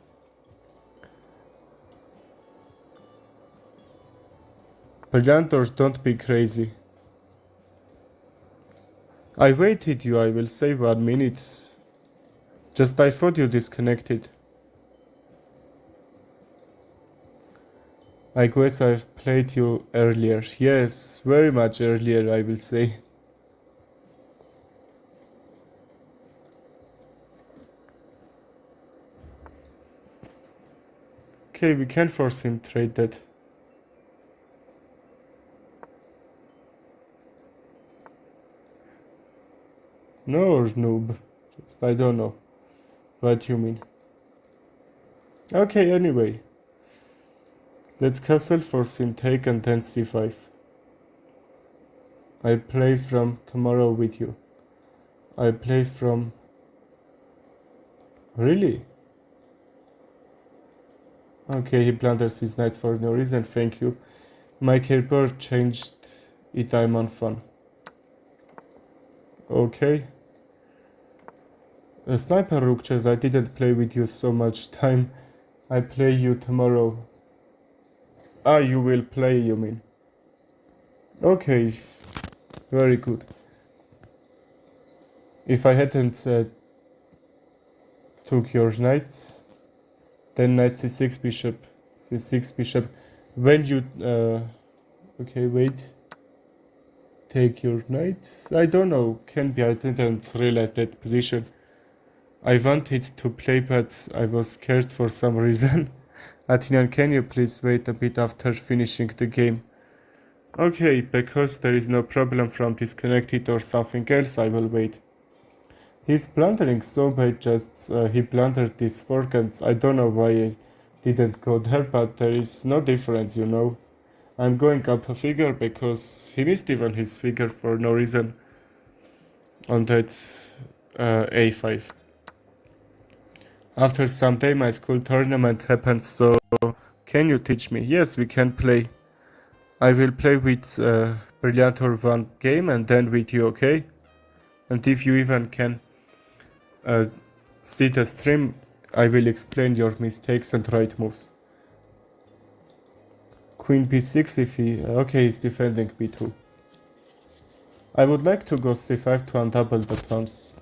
Brillantors, don't be crazy. I waited you, I will say 1 minute. Just I thought you disconnected. I guess I've played you earlier. Yes, very much earlier, I will say. Okay, we can force him trade that. No or noob? Just I don't know what you mean. Okay, anyway. Let's castle for sim take and then c5. I play from tomorrow with you. I play from... Really? Okay, he blunders his knight for no reason, thank you. My character changed it, I'm on fun. Okay. Sniper Rook chess, I didn't play with you so much time. I play you tomorrow. Ah, you will play, you mean? Okay, very good. If I hadn't took your knights, then knight c6 bishop, c6 bishop. When you... okay, wait. Take your knights? I don't know, can be, I didn't realize that position. I wanted to play, but I was scared for some reason. Athenian, can you please wait a bit after finishing the game? Okay, because there is no problem from disconnected or something else, I will wait. He's blundering so bad, just he blundered this fork, and I don't know why I didn't go there, but there is no difference, you know. I'm going up a figure because he missed even his figure for no reason on that a5. After some day my school tournament happened, so can you teach me? Yes, we can play. I will play with Brilliantor one game and then with you, okay? And if you even can see the stream, I will explain your mistakes and right moves. Queen b6 if he... okay, he's defending b2. I would like to go c5 to undouble the pawns.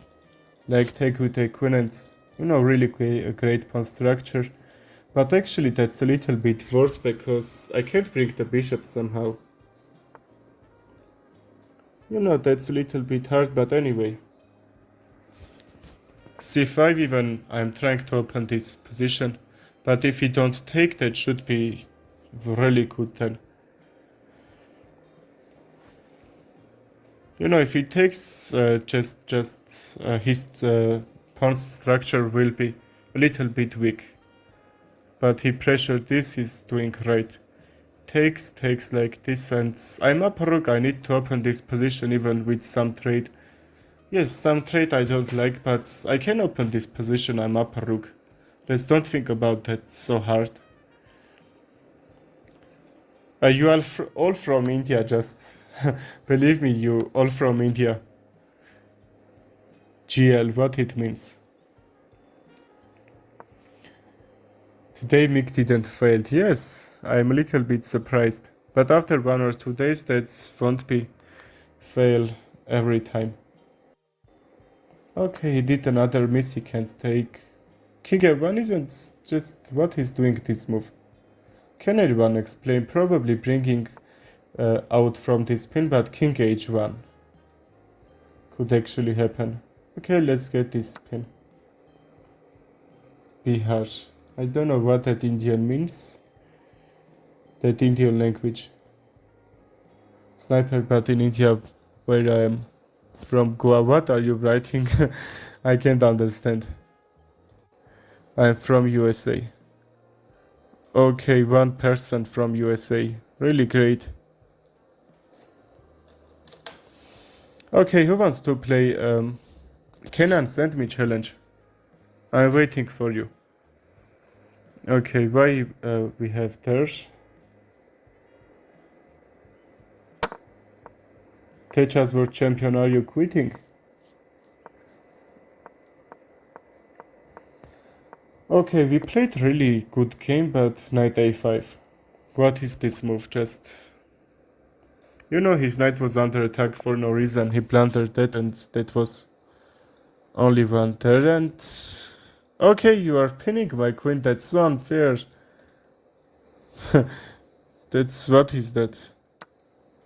Like take with a queen and, you know, really a great pawn structure. But actually that's a little bit worse because I can't bring the bishop somehow. You know, that's a little bit hard, but anyway. c5 even, I'm trying to open this position. But if he don't take, that should be really good then. You know, if he takes, his pawn structure will be a little bit weak. But he pressured this, he's doing right. Takes like this, and I'm up a rook, I need to open this position even with some trade. Yes, some trade I don't like, but I can open this position, I'm up a rook. Let's don't think about that so hard. You are all from India, just believe me, you all from India. GL, what it means. Today Mick didn't fail. Yes, I'm a little bit surprised. But after 1 or 2 days, that won't be fail every time. Okay, he did another miss, he can't take. King f1 isn't just what he's doing this move. Can anyone explain? Probably bringing out from this pin, but king h1 could actually happen. Okay, let's get this pin. Bihar. I don't know what that Indian means. That Indian language. Sniper, but in India, where I am from Goa. What are you writing? I can't understand. I'm from USA. Okay, one person from USA. Really great. Okay, who wants to play? Kenan, send me challenge. I'm waiting for you. Okay, why we have Tersh? Techas World Champion, are you quitting? Okay, we played really good game, but knight a5. What is this move? Just... you know, his knight was under attack for no reason. He blundered that, and that was only one there. And okay, you are pinning my queen. That's so unfair. That's... what is that?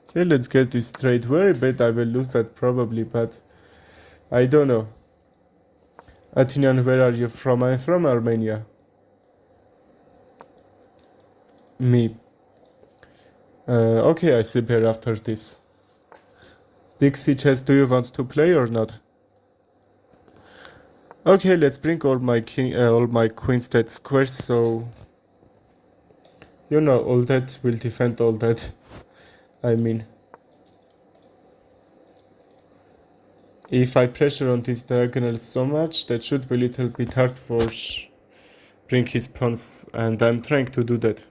Okay, let's get this straight. Very bad. I will lose that probably, but I don't know. Athenian, where are you from? I'm from Armenia. Me. Okay, I see bear after this. Big C chess, do you want to play or not? Okay, let's bring all my queens that squares, so you know all that will defend all that. I mean, if I pressure on this diagonal so much, that should be a little bit hard for bring his pawns, and I'm trying to do that.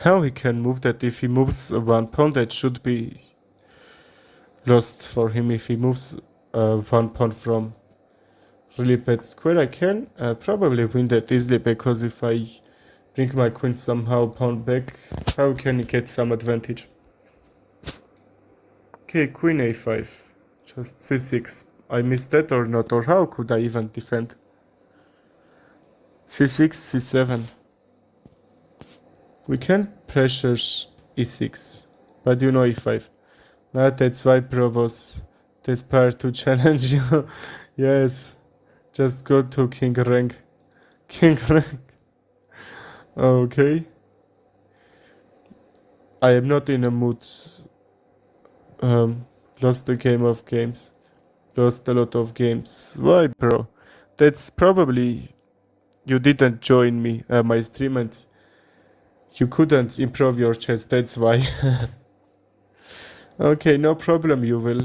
How he can move that? If he moves one pawn, that should be lost for him. If he moves one pawn from really bad square, I can probably win that easily, because if I bring my queen somehow pawn back, how can he get some advantage? Okay, queen a5, just c6. I missed that or not, or how could I even defend? c6, c7. We can pressure e6, but you know e5. Now that's why Pro was desperate to challenge you. Yes, just go to king rank. King rank. Okay. I am not in a mood. Lost a game of games. Lost a lot of games. Why, bro? That's probably you didn't join me my stream and you couldn't improve your chess. That's why. Okay, no problem. You will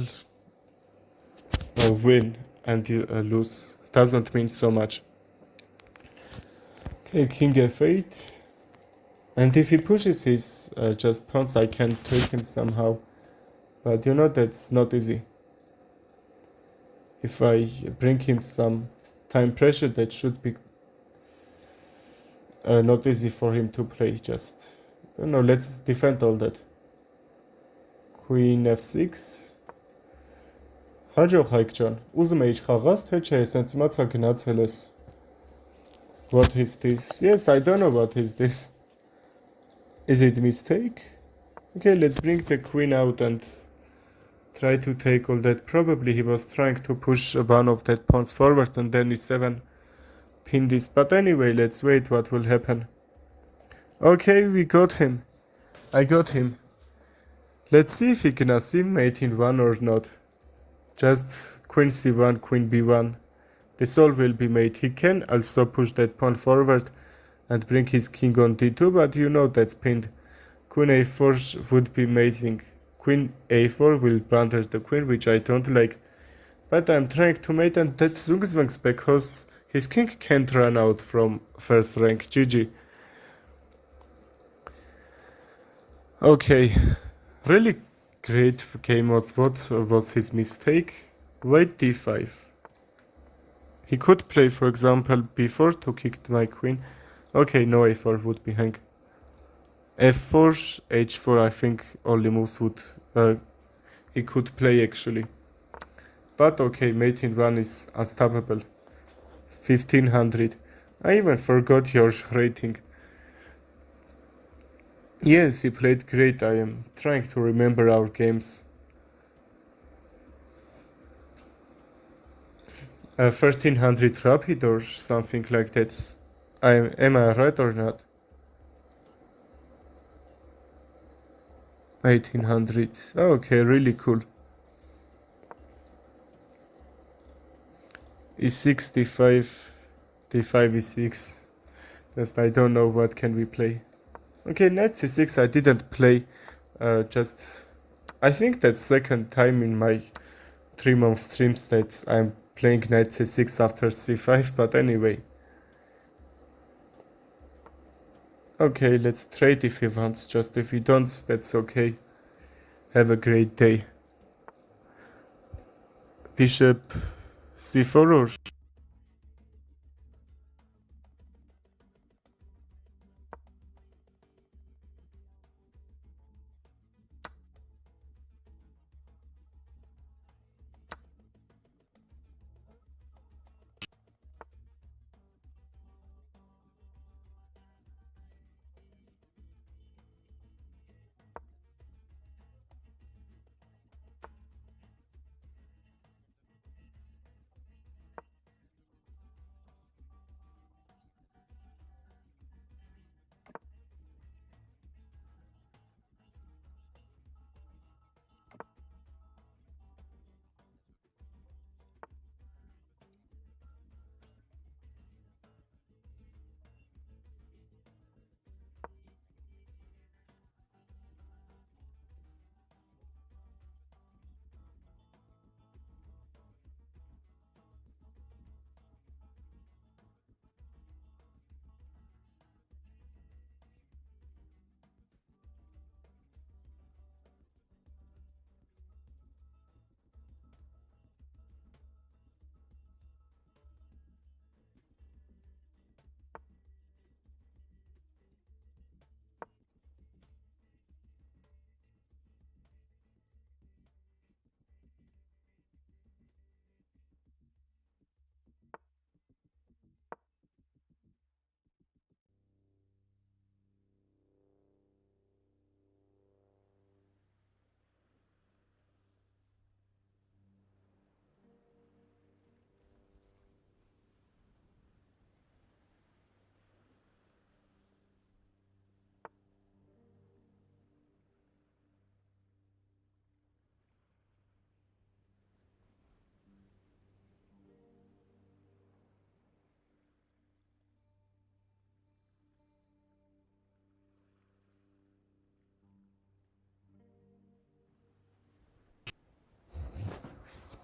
win and you lose. Doesn't mean so much. Okay, king f8. And if he pushes his just pawns, I can take him somehow. But you know that's not easy. If I bring him some time pressure, that should be not easy for him to play. Just, I don't know, let's defend all that. Queen f6. Հաջող հայք ջան, ուզում էիր խաղաս, թե չէ, սենց իմացա գնացել ես. What is this? Yes, I don't know what is this. Is it mistake? Okay, let's bring the queen out and try to take all that. Probably he was trying to push one of that pawns forward and then e7 pin this. But anyway, let's wait what will happen. Okay, we got him. I got him. Let's see if he gonna sim mate in one or not. Just queen c1, queen b1. The solve will be made. He can also push that pawn forward and bring his king on d2, but you know that's pinned. Queen a4 would be amazing. Queen a4 will blunder the queen, which I don't like. But I'm trying to mate, and that's Zugzwang's because his king can't run out from first rank. GG. Okay. Really great game modes. What was his mistake? White d5. He could play, for example, b4 to kick my queen. Okay, no a4 would be hang. f4, h4, I think only moves would he could play actually. But okay, mate in one is unstoppable. 1500. I even forgot your rating. Yes, he played great. I am trying to remember our games. 1300 rapid or something like that. Am I right or not? 1800. Okay, really cool. e6, d5, d5, e6. Just I don't know what can we play. Okay, knight c6 I didn't play. Just I think that's second time in my 3-month streams that I'm playing knight c6 after c5, but anyway. Okay, let's trade if he wants, just if he don't, that's okay. Have a great day. Bishop c4 or...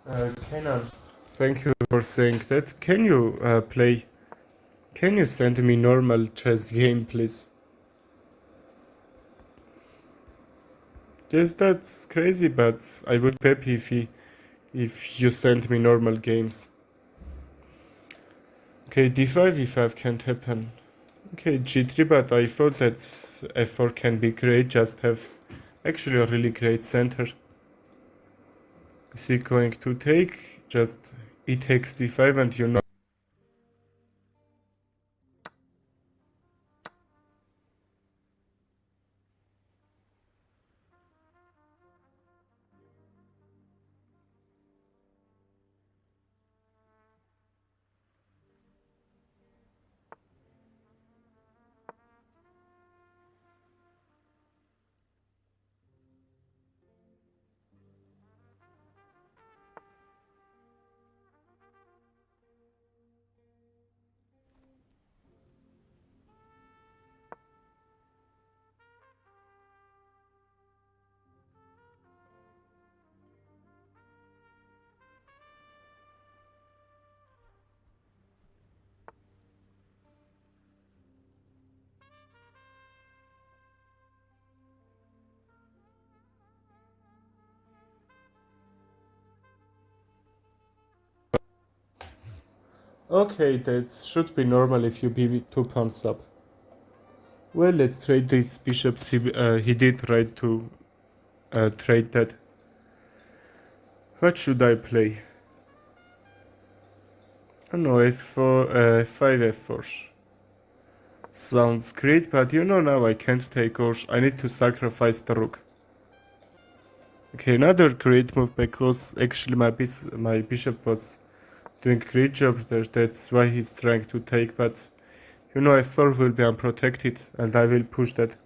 Kenan, thank you for saying that. Can you play? Can you send me normal chess game, please? Yes, that's crazy, but I would be happy if you send me normal games. Okay, d5, e5 can't happen. Okay, g3, but I thought that f4 can be great, just have actually a really great center. Is he going to take? Just e takes d5 and you know. Okay, that should be normal if you be 2 pawns up. Well, let's trade these bishops. He did right to trade that. What should I play? Oh no, f4, 5 f4. Sounds great, but you know now I can't take or I need to sacrifice the rook. Okay, another great move because actually my bishop was doing great job there. That's why he's trying to take, but you know f4 will be unprotected and I will push that.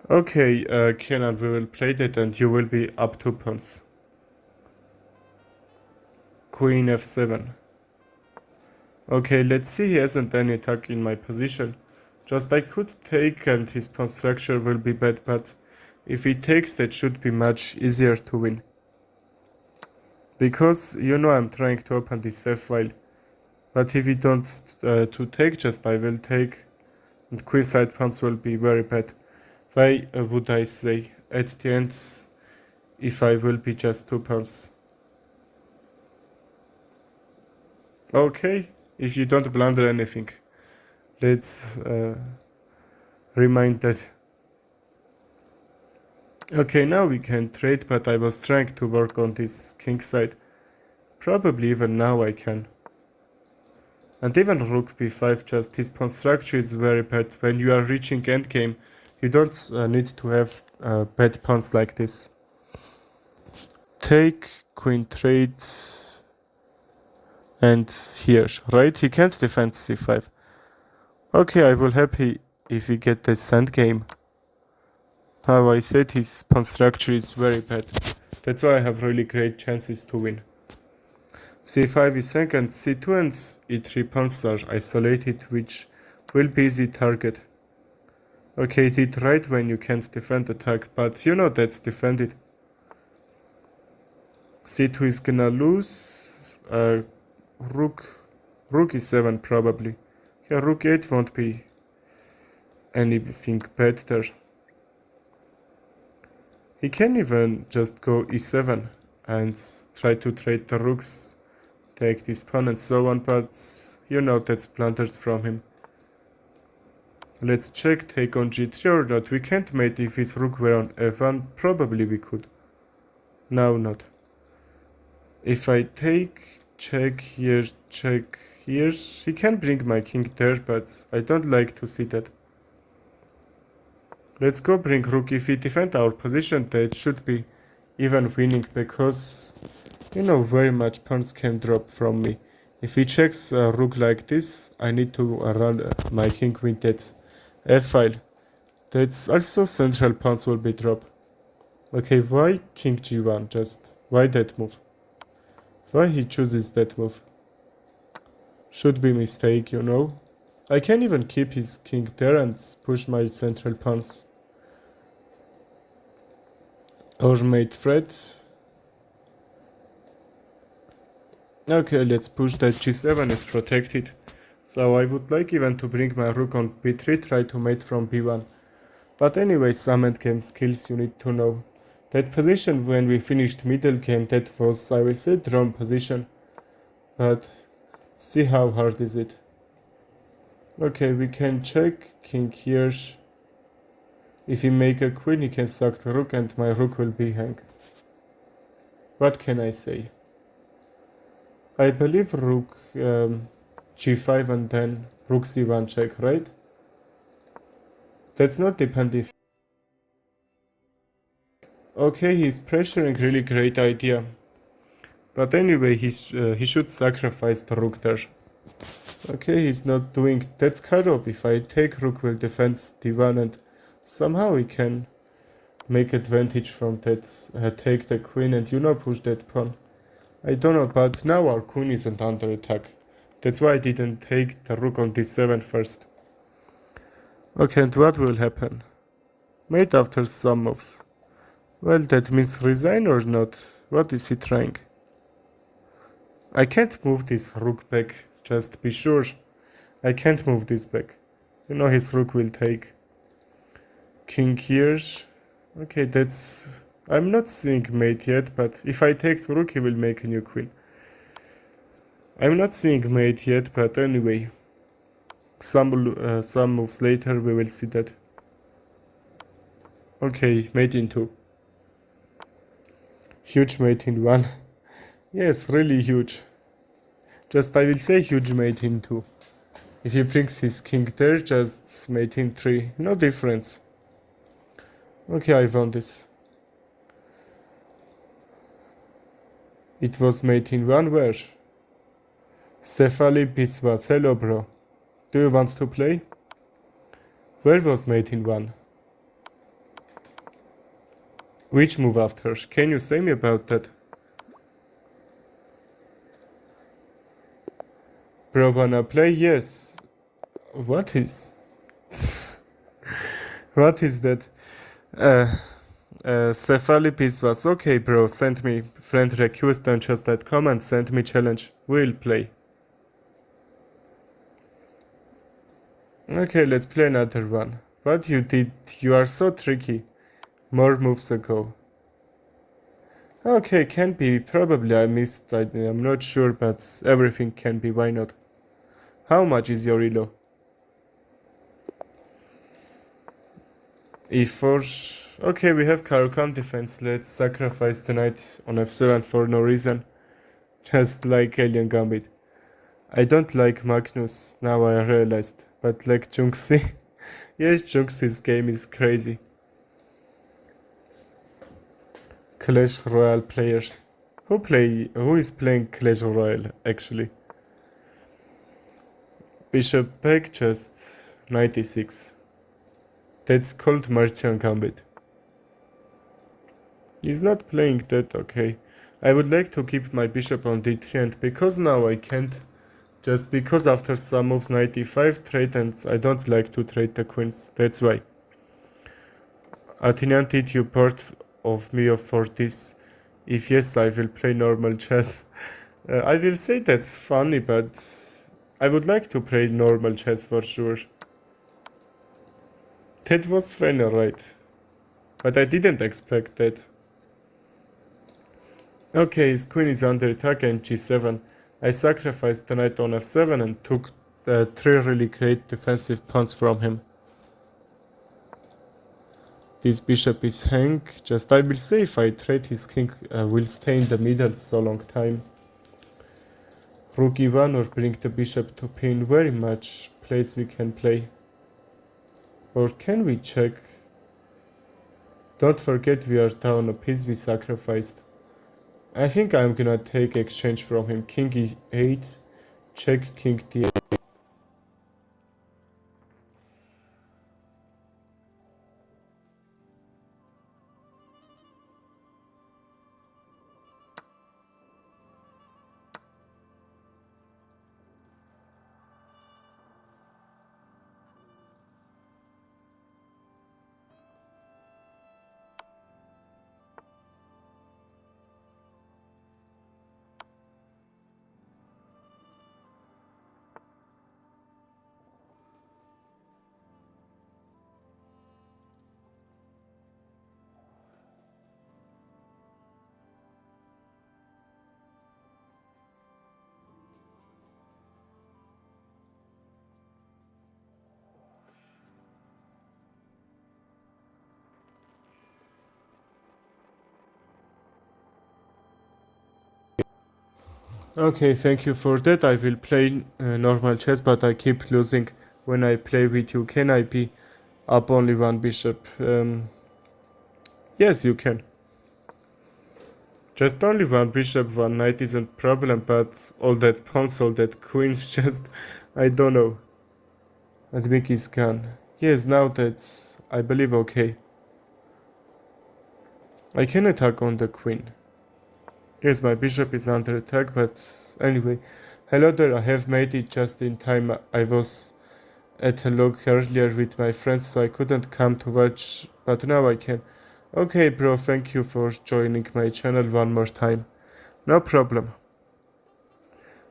Okay, Kenan, we will play that and you will be up 2 pawns. Queen f7. Okay, let's see, he hasn't any attack in my position. Just I could take and his pawn structure will be bad, but if he takes that should be much easier to win. Because you know I'm trying to open this f-file. But if he don't to take, just I will take. And queenside pawns will be very bad. Why would I say at the end if I will be just 2 pawns? Okay, if you don't blunder anything. Let's remind that. Okay, now we can trade, but I was trying to work on this king side. Probably even now I can. And even rook b5, just his pawn structure is very bad. When you are reaching endgame, you don't need to have bad pawns like this. Take, queen trade, and here, right? He can't defend c5. Okay, I will happy if we get this endgame. How I said, his pawn structure is very bad. That's why I have really great chances to win. c5 is second, c2 and e3 pawns are isolated, which will be easy target. Okay, it did right when you can't defend attack, but you know that's defended. c2 is gonna lose, rook e7 probably. Yeah, rook 8 won't be anything bad there. He can even just go e7 and try to trade the rooks, take this pawn and so on, but you know that's blundered from him. Let's check, take on g3 or not. We can't mate if his rook were on f1, probably we could. Now not. If I take, check here, he can bring my king there, but I don't like to see that. Let's go bring rook. If we defend our position, that should be even winning, because you know very much pawns can drop from me. If he checks rook like this, I need to run my king with that f-file. That's also central pawns will be dropped. Okay, why king g1? Just why that move? Why he chooses that move? Should be mistake, you know. I can even keep his king there and push my central pawns. Or mate threat. Okay, let's push that g7 is protected. So I would like even to bring my rook on b3, try to mate from b1. But anyway, some endgame skills you need to know. That position when we finished middle game, that was, I will say, drawn position. But see how hard is it. Okay, we can check king here. If he make a queen, he can sack the rook and my rook will be hang. What can I say? I believe rook g5 and then rook c1 check, right? That's not depend if... Okay, he's pressuring, really great idea. But anyway, he should sacrifice the rook there. Okay, he's not doing... That's kind of... If I take rook will defend d1 and somehow he can make advantage from that, take the queen and push that pawn. I don't know, but now our queen isn't under attack. That's why I didn't take the rook on d7 first. Okay, and what will happen? Mate after some moves. Well, that means resign or not? What is he trying? I can't move this rook back, just be sure. I can't move this back. His rook will take. King here. Okay, that's... I'm not seeing mate yet, but if I take the rook, he will make a new queen. I'm not seeing mate yet, but anyway. Some moves later, we will see that. Okay, mate in 2. Huge mate in 1. Yes, really huge. Just I will say huge mate in 2. If he brings his king there, just mate in 3. No difference. Okay, I won this. It was mate in 1 where? Sefali Biswas. Hello, bro. Do you want to play? Where was mate in 1? Which move after? Can you say me about that? Bro, wanna play? Yes. What is... What is that? Sefali Biswas. Okay, bro, send me friend request on chess.com and send me challenge. We'll play. Okay, let's play another one. What you did? You are so tricky. More moves ago. Okay, can be. Probably I missed. I'm not sure, but everything can be. Why not? How much is your elo? e4. Okay, we have Caro-Kann defense. Let's sacrifice the knight on f7 for no reason. Just like Alien Gambit. I don't like Magnus, now I realized. But like Junxi. Yes, Junxi's game is crazy. Clash Royale player. Who is playing Clash Royale actually? Bishop back, just 96. That's called Martian Gambit. He's not playing that, okay. I would like to keep my bishop on d3 and because now I can't, just because after some moves knight e5 trade and I don't like to trade the queens, that's why. Athenian, did you part of me for this? If yes, I will play normal chess. I will say that's funny, but I would like to play normal chess for sure. That was funny, right? But I didn't expect that. Okay, his queen is under attack and g7. I sacrificed the knight on f7 and took the 3 really great defensive pawns from him. This bishop is hang. Just I will say if I trade his king will stay in the middle so long time. Rook e1 or bring the bishop to pin. Very much place we can play. Or can we check? Don't forget we are down a piece we sacrificed. I think I'm gonna take exchange from him. King e8, check king d8. Okay, thank you for that. I will play normal chess, but I keep losing when I play with you. Can I be up only one bishop? Yes, you can. Just only one bishop, one knight isn't problem, but all that pawns, all that queens, just I don't know. And Mickey's gone. Yes, now that's I believe okay. I can attack on the queen. Yes, my bishop is under attack, but anyway. Hello there, I have made it just in time. I was at a log earlier with my friends, so I couldn't come to watch, but now I can. Okay, bro, thank you for joining my channel one more time. No problem.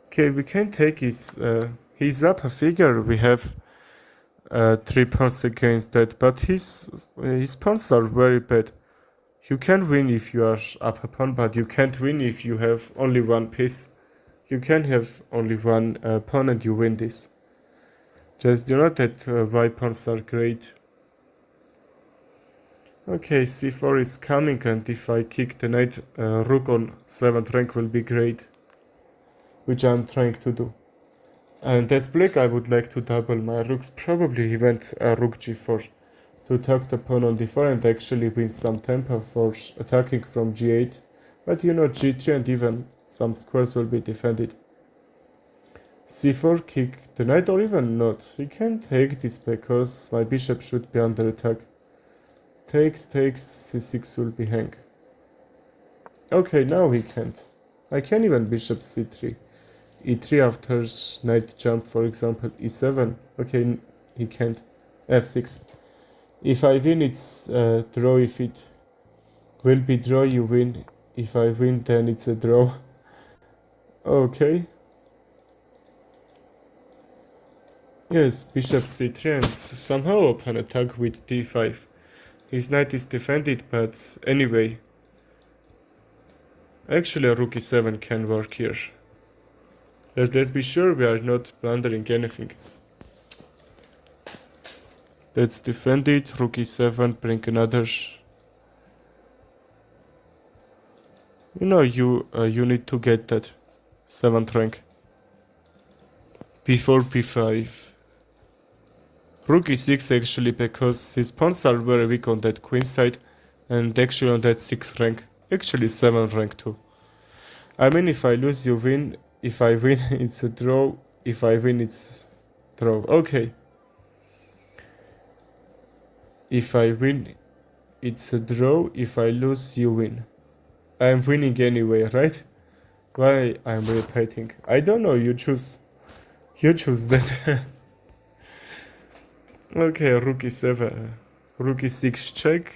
Okay, we can take his upper figure. We have 3 pawns against that, but his pawns are very bad. You can win if you are up a pawn, but you can't win if you have only one piece. You can have only one pawn and you win this. Just do not that white pawns are great. Okay, c4 is coming, and if I kick the knight, rook on 7th rank will be great, which I'm trying to do. And as black, I would like to double my rooks. Probably he went rook g4 to attack the pawn on d4 and actually win some tempo for attacking from g8. But you know, g3 and even some squares will be defended. c4 kick the knight, or even not. He can take this because my bishop should be under attack. Takes, c6 will be hang. Okay, now he can't. I can even bishop c3. e3 after knight jump, for example, e7. Okay, he can't. f6. If I win, it's draw. If it will be draw, you win. If I win, then it's a draw. Okay. Yes, bishop c3 and somehow open attack with d5. His knight is defended, but anyway. Actually, a rook e7 can work here. Let's be sure we are not blundering anything. That's defended, rook e7, bring another. You know, you need to get that 7th rank. b4, b5. Rook e6 actually, because his pawns are very weak on that queen side, and actually on that 6th rank. Actually 7th rank too. I mean, if I lose, you win. If I win, it's a draw. If I win, it's draw. Okay. If I win, it's a draw. If I lose, you win. I am winning anyway, right? Why I'm repeating? I don't know. You choose. You choose that. Okay, rook e7. Rook e6 check.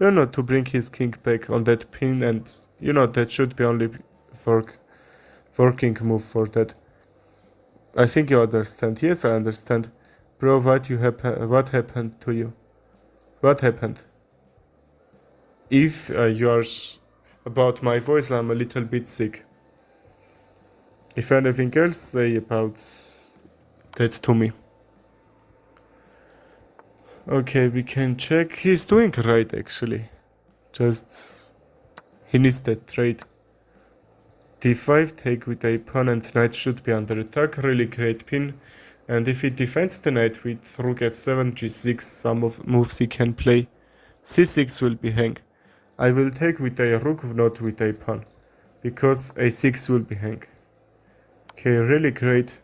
You know, to bring his king back on that pin, and you know that should be only forking move for that. I think you understand. Yes, I understand. Bro, what happened to you? What happened? If you are about my voice, I'm a little bit sick. If anything else, say about that to me. Okay, we can check. He's doing right, actually. Just he needs that trade. d5, take with a pawn, and knight should be under attack. Really great pin. And if he defends the knight with rook f7, g6, some of moves he can play. c6 will be hang. I will take with a rook, not with a pawn, because a6 will be hang. Okay, really great.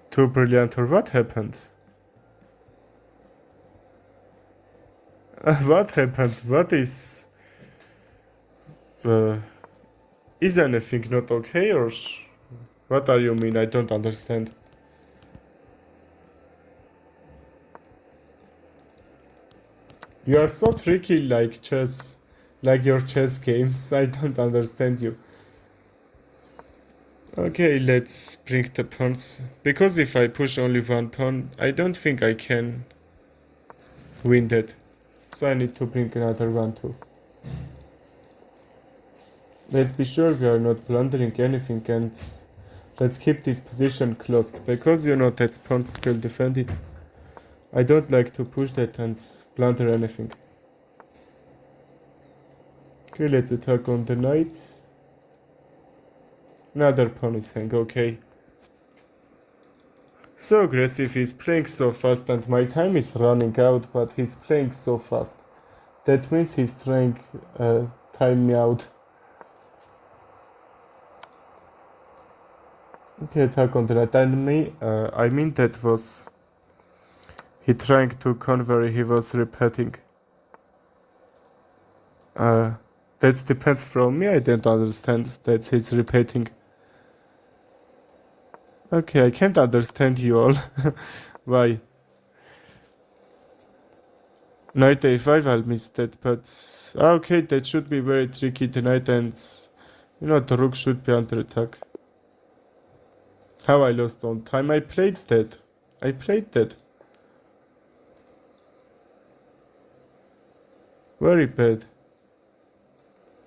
Too brilliant, or what happened? What happened? What is... is anything not okay, or what are you mean? I don't understand. You are so tricky like chess, like your chess games. I don't understand you. Okay, let's bring the pawns. Because if I push only one pawn, I don't think I can win that. So I need to bring another one too. Let's be sure we are not blundering anything, and let's keep this position closed, because you know that pawn's still defended. I don't like to push that and blunder anything. Okay, let's attack on the knight. Another pawn is hang, okay. So aggressive, he's playing so fast and my time is running out, but he's playing so fast. That means he's trying time me out. Okay, attack on the right enemy. I mean that was he trying to convert, he was repeating. That depends from me, I don't understand that he's repeating. Okay, I can't understand you all. Why? Knight a5, I'll miss that, but okay, that should be very tricky tonight, and you know the rook should be under attack. How I lost on time? I played that. Very bad.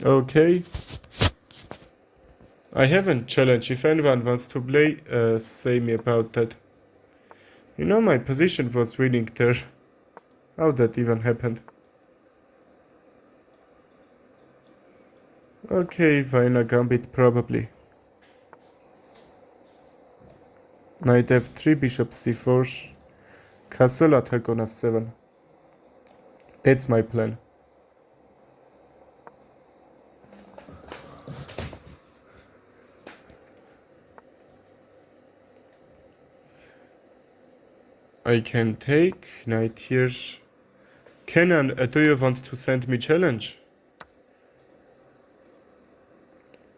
Okay. I haven't challenged. If anyone wants to play, say me about that. You know my position was winning there. How that even happened? Okay, Vina Gambit probably. Knight f3, bishop c4, castle attack on f7. That's my plan. I can take knight here. Kenan, do you want to send me challenge?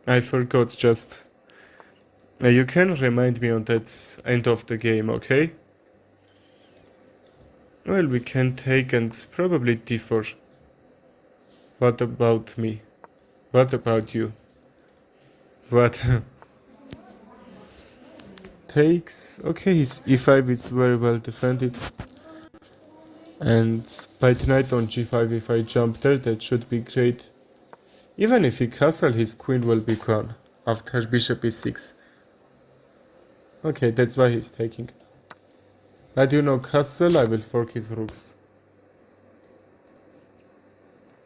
I forgot just. You can remind me on that end of the game, okay? Well, we can take and probably d4. What about me? What about you? What? Takes. Okay, his e5 is very well defended. And by tonight on g5, if I jump there, that should be great. Even if he castle, his queen will be gone after bishop e6. Okay, that's why he's taking. But you know, castle, I will fork his rooks.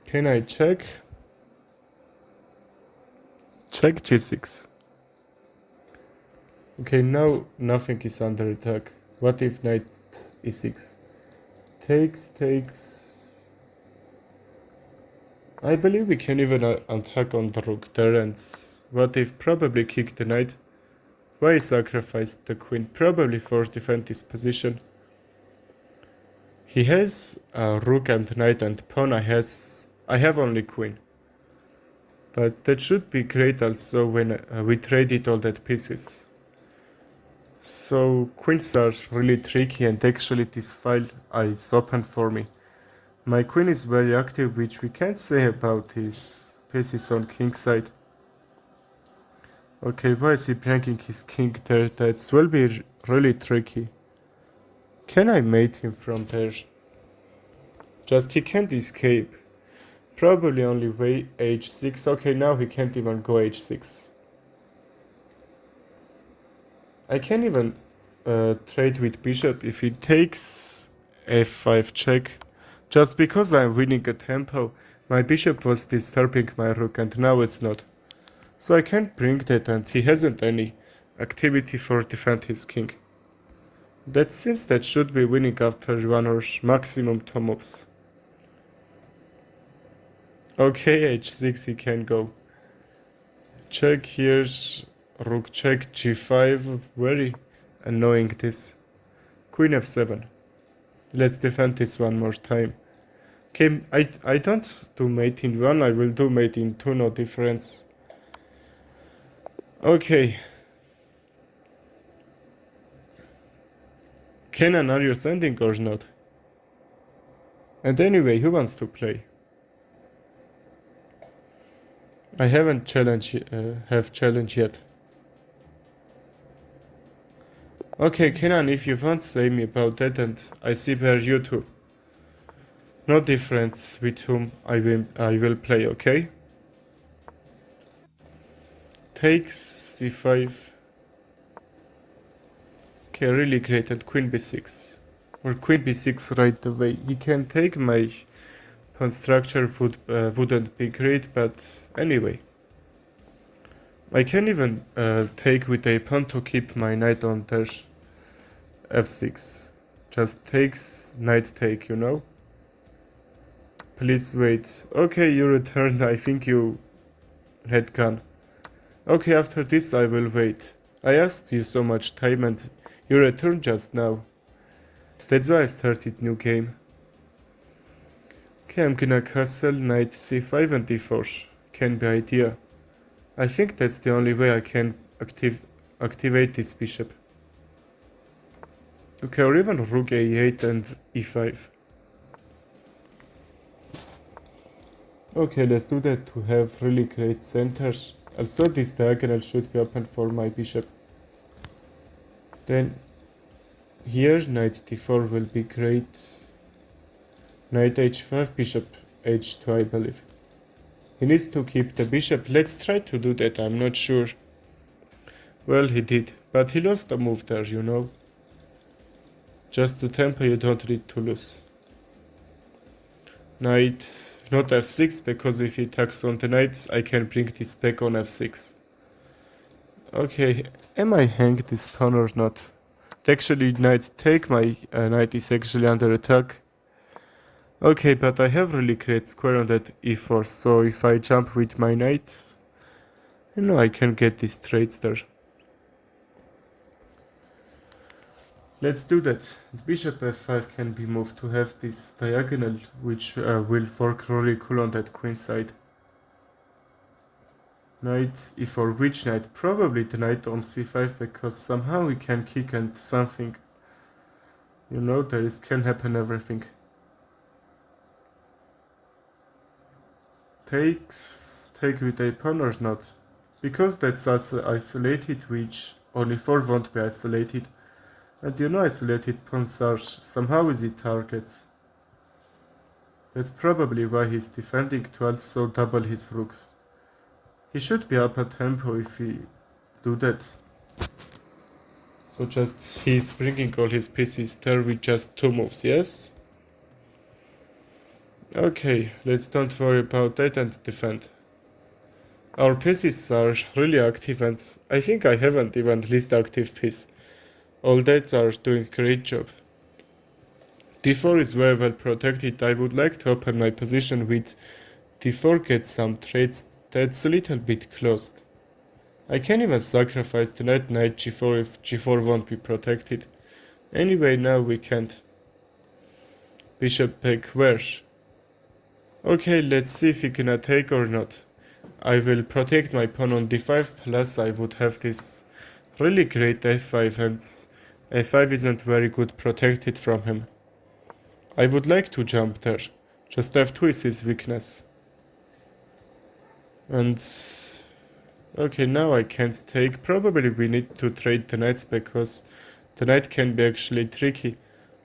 Can I check? Check g6. Okay, now nothing is under attack. What if knight e6? Takes. I believe we can even attack on the rook there, and what if probably kick the knight? Why sacrifice the queen? Probably for defend his position. He has rook and knight and pawn. I have only queen. But that should be great also when we traded all that pieces. So queens are really tricky, and actually this file is open for me. My queen is very active, which we can't say about his pieces on king side. Okay, why is he bringing his king there? That will be really tricky. Can I mate him from there? Just he can't escape. Probably only way h6. Okay, now he can't even go h6. I can't even trade with bishop if he takes f5 check. Just because I'm winning a tempo, my bishop was disturbing my rook and now it's not. So I can't bring that, and he hasn't any activity for defend his king. That seems that should be winning after one or maximum two moves. Okay, h6 he can go. Check here, rook check, g5, very annoying this. Queen f7. Let's defend this one more time. Okay, I don't do mate in 1, I will do mate in 2, no difference. Okay. Kenan, are you sending or not? And anyway, who wants to play? I haven't have challenge yet. Okay, Kenan, if you want, say me about that, and I see where you two. No difference with whom I will play, okay? Takes c5. Okay, really great, and queen b6. Or queen b6 right away. He can take my pawn structure wouldn't be great, but anyway. I can even take with a pawn to keep my knight on their f6. Just takes, knight take, you know? Please wait. Okay, you returned. I think you had gone. Okay, after this I will wait. I asked you so much time and you returned just now. That's why I started new game. Okay, I'm gonna castle, knight c5 and d4. Can be idea. I think that's the only way I can activate this bishop. Okay, or even rook a8 and e5. Okay, let's do that to have really great centers. Also, this diagonal should be open for my bishop. Then, here, knight d4 will be great. Knight h5, bishop h2, I believe. He needs to keep the bishop. Let's try to do that, I'm not sure. Well, he did, but he lost a move there, you know. Just the tempo you don't need to lose. Knight, not f6, because if he attacks on the knights, I can bring this back on f6. Okay, am I hanged this pawn or not? Actually, knight take, my knight is actually under attack. Okay, but I have really great square on that e4, so if I jump with my knight, you know, I can get these trades there. Let's do that. Bishop f5 can be moved to have this diagonal, which will work really cool on that queen side. Knight e4, which knight? Probably the knight on c5, because somehow we can kick and something. You know, can happen everything. Take with a pawn or not? Because that's isolated, which only 4 won't be isolated. And you know, isolated pawns are somehow easy targets. That's probably why he's defending to also double his rooks. He should be up at tempo if he do that. So just he's bringing all his pieces there with just 2 moves, yes? Okay, let's don't worry about that and defend. Our pieces are really active and I think I haven't even least active piece. All that are doing a great job. d4 is very well protected. I would like to open my position with d4, get some trades that's a little bit closed. I can even sacrifice the knight g4 if g4 won't be protected. Anyway, now we can't. Bishop back where? Okay, let's see if he can take or not. I will protect my pawn on d5, plus I would have this really great f5 and f5 isn't very good protected from him. I would like to jump there, just f2 is his weakness. And okay, now I can't take. Probably we need to trade the knights because the knight can be actually tricky.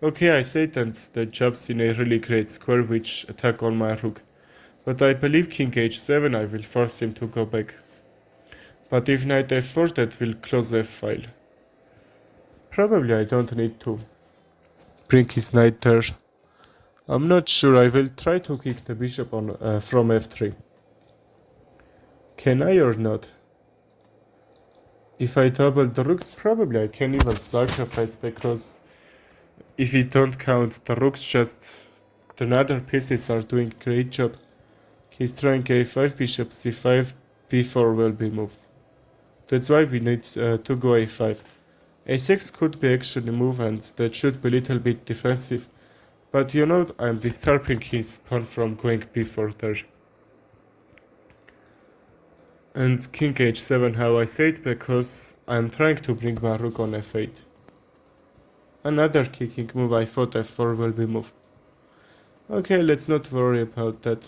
Okay, I said and the jumps in a really great square which attack on my rook. But I believe king h7 I will force him to go back. But if knight f4 that will close the f-file. Probably I don't need to bring his knight there. I'm not sure, I will try to kick the bishop on from f3. Can I or not? If I double the rooks, probably I can even sacrifice, because if we don't count the rooks, just the other pieces are doing a great job. He's trying a5, bishop c5, b4 will be moved. That's why we need to go a5. a6 could be actually moved and that should be a little bit defensive. But you know, I'm disturbing his pawn from going b4 there. And king h7, how I say it, because I'm trying to bring my rook on f8. Another kicking move, I thought f4 will be moved. Okay, let's not worry about that.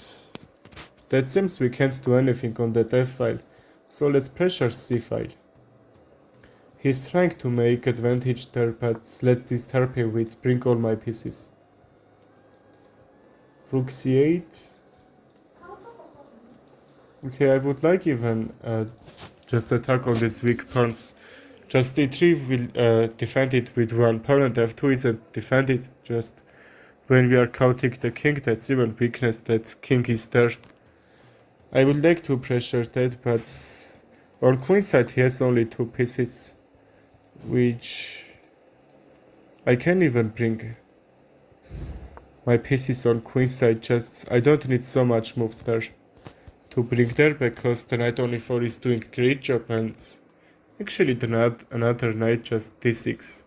That seems we can't do anything on that f-file, so let's pressure c-file. He's trying to make advantage there, but let's disturb him with bring all my pieces. Rook c8. Okay, I would like even just attack on these weak pawns. Just d3 will defend it with one pawn and f2 isn't defended. Just when we are counting the king, that's even weakness that king is there. I would like to pressure that, but on queen side he has only 2 pieces, which I can't even bring my pieces on queen side. Just I don't need so much moves there to bring there, because the knight only 4 is doing a great job, and actually another knight just d6.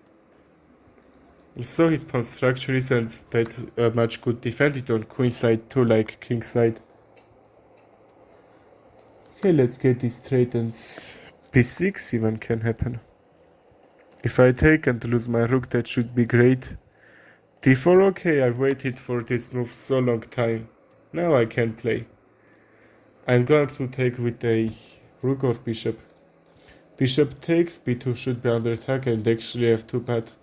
So his pawn structure isn't that much good defended on queen side too, like king side. Okay, let's get this straight, and b6 even can happen. If I take and lose my rook, that should be great. d4, okay, I waited for this move so long time. Now I can play. I'm going to take with a rook or bishop. Bishop takes, b2 should be under attack, and actually f2, but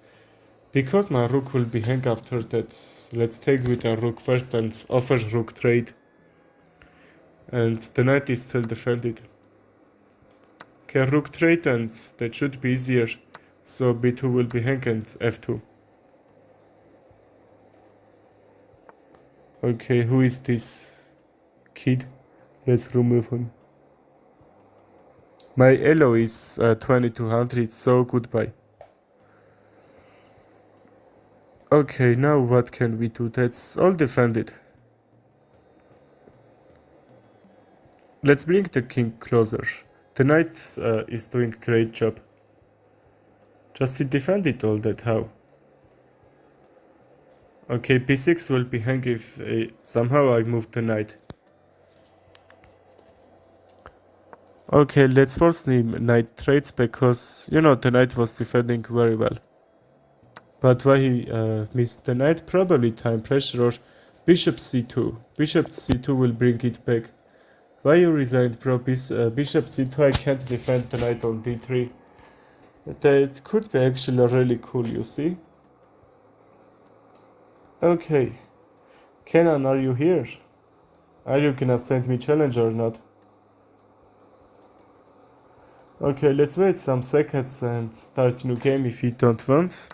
because my rook will be hang after that, let's take with a rook first and offer rook trade. And the knight is still defended. Okay, rook trade, and that should be easier. So b2 will be hang and f2. Okay, who is this kid? Let's remove him. My elo is 2200, so goodbye. Okay, now what can we do? That's all defended. Let's bring the king closer. The knight is doing a great job. Just he defended all that, how? Okay, b6 will be hang if somehow I move the knight. Okay, let's force him knight trades, because, you know, the knight was defending very well. But why he missed the knight? Probably time pressure or bishop c2. Bishop c2 will bring it back. Why you resigned, bro? Bishop c2, I can't defend the knight on d3. That could be actually really cool, you see? Okay. Kenan, are you here? Are you gonna send me challenge or not? Okay, let's wait some seconds and start new game if you don't want.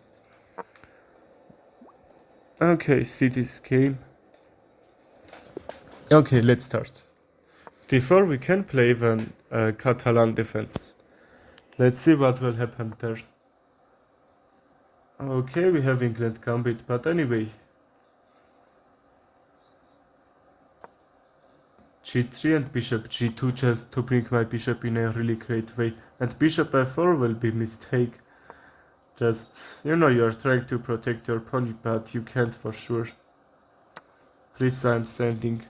Okay, see this game. Okay, let's start. d4 we can play even Catalan defense. Let's see what will happen there. Okay, we have England gambit, but anyway. g3 and bishop g2 just to bring my bishop in a really great way. And bishop f4 will be mistake. Just, you know, you are trying to protect your pawn, but you can't for sure. Please, I'm sending.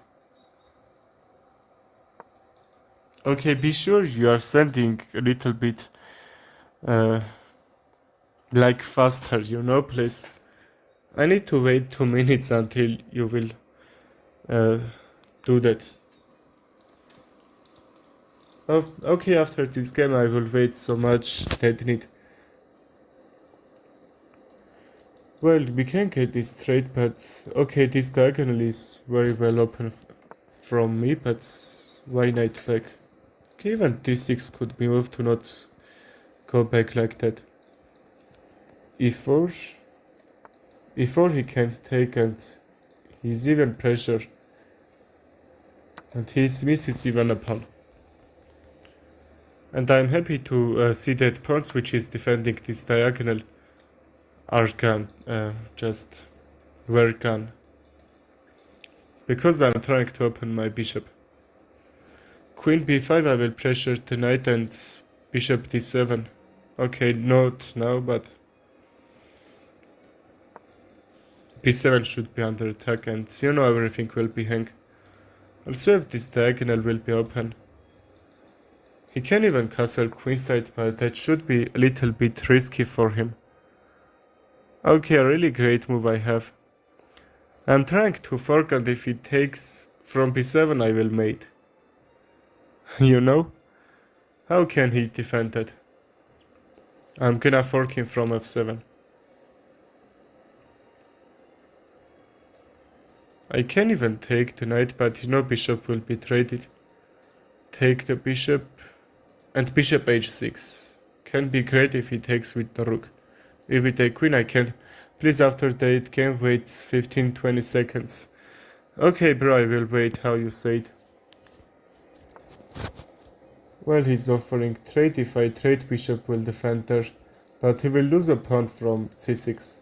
Okay, be sure you are sending a little bit like faster, you know, please. I need to wait 2 minutes until you will do that. Okay, after this game I will wait so much that need. Well, we can get this straight, but okay, this diagonal is very well open from me, but why knight back? Okay, even d6 could be moved to not go back like that. e4 he can't take, and he's even pressure, and he misses even a pawn. And I'm happy to see that pawns which is defending this diagonal are gone, just were gone, because I'm trying to open my bishop. Queen b5, I will pressure the knight, and bishop d7. Okay, not now, but b7 should be under attack, and you know everything will be hang. Also, if this diagonal will be open, he can even castle queenside, but that should be a little bit risky for him. Okay, a really great move I have. I'm trying to fork, and if he takes from b7 I will mate. You know? How can he defend that? I'm gonna fork him from f7. I can even take the knight, but you know bishop will be traded. Take the bishop, and bishop h6. Can be great if he takes with the rook. If we take queen I can't. Please after that can wait 15-20 seconds. Okay bro, I will wait how you said. Well, he's offering trade. If I trade, bishop will defend there, but he will lose a pawn from c6.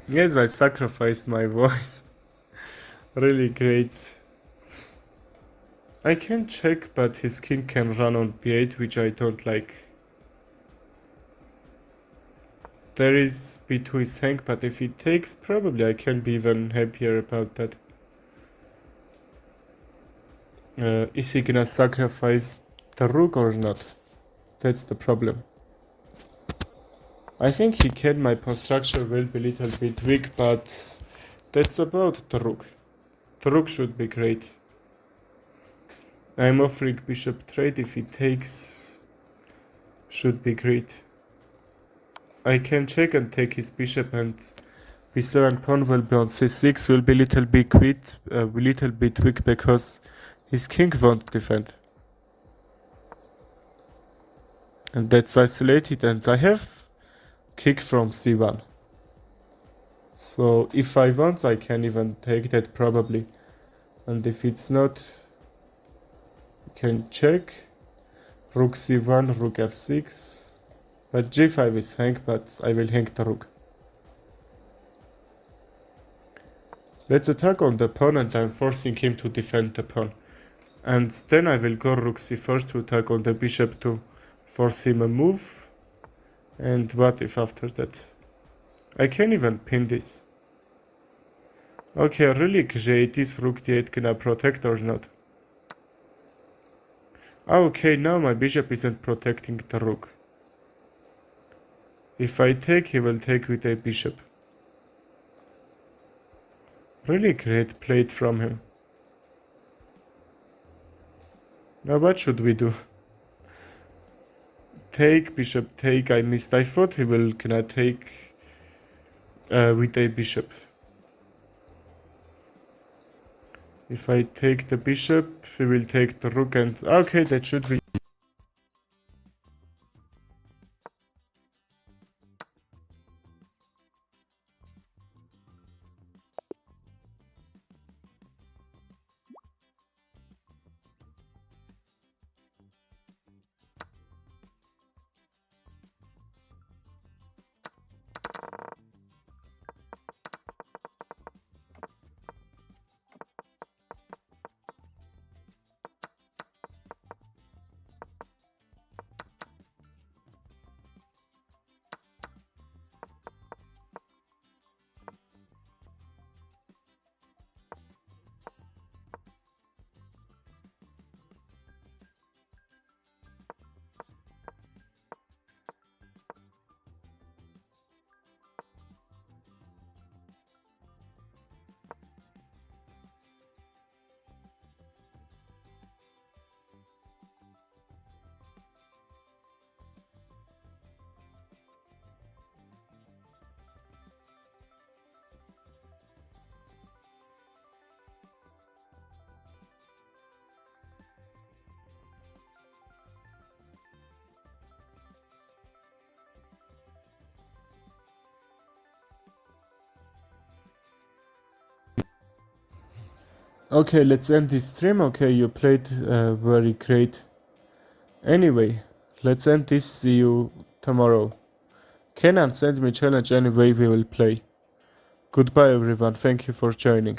Yes, I sacrificed my voice. Really great. I can check, but his king can run on b8, which I don't like. There is b2 is hang, but if he takes, probably I can be even happier about that. Is he gonna sacrifice the rook or not? That's the problem. I think he can. My pawn structure will be a little bit weak, but that's about the rook. The rook should be great. I'm offering bishop trade. If he takes, should be great. I can check and take his bishop, and b7 pawn will be on c6, will be a little bit weak because his king won't defend. And that's isolated, and I have kick from c1. So if I want, I can even take that probably. And if it's not, I can check. Rook c1, rook f6. But g5 is hang, but I will hang the rook. Let's attack on the pawn, and I'm forcing him to defend the pawn. And then I will go rook c4 to attack on the bishop to force him a move. And what if after that? I can even pin this. Okay, really great. Is rook d8 gonna protect or not? Okay, now my bishop isn't protecting the rook. If I take, he will take with a bishop. Really great play from him. Now what should we do? Take, bishop, take. I missed. I thought he will gonna take with a bishop. If I take the bishop, he will take the rook, and okay, that should be. Okay, let's end this stream. Okay, you played very great. Anyway, let's end this. See you tomorrow. Kenan send me challenge anyway, we will play. Goodbye everyone, thank you for joining.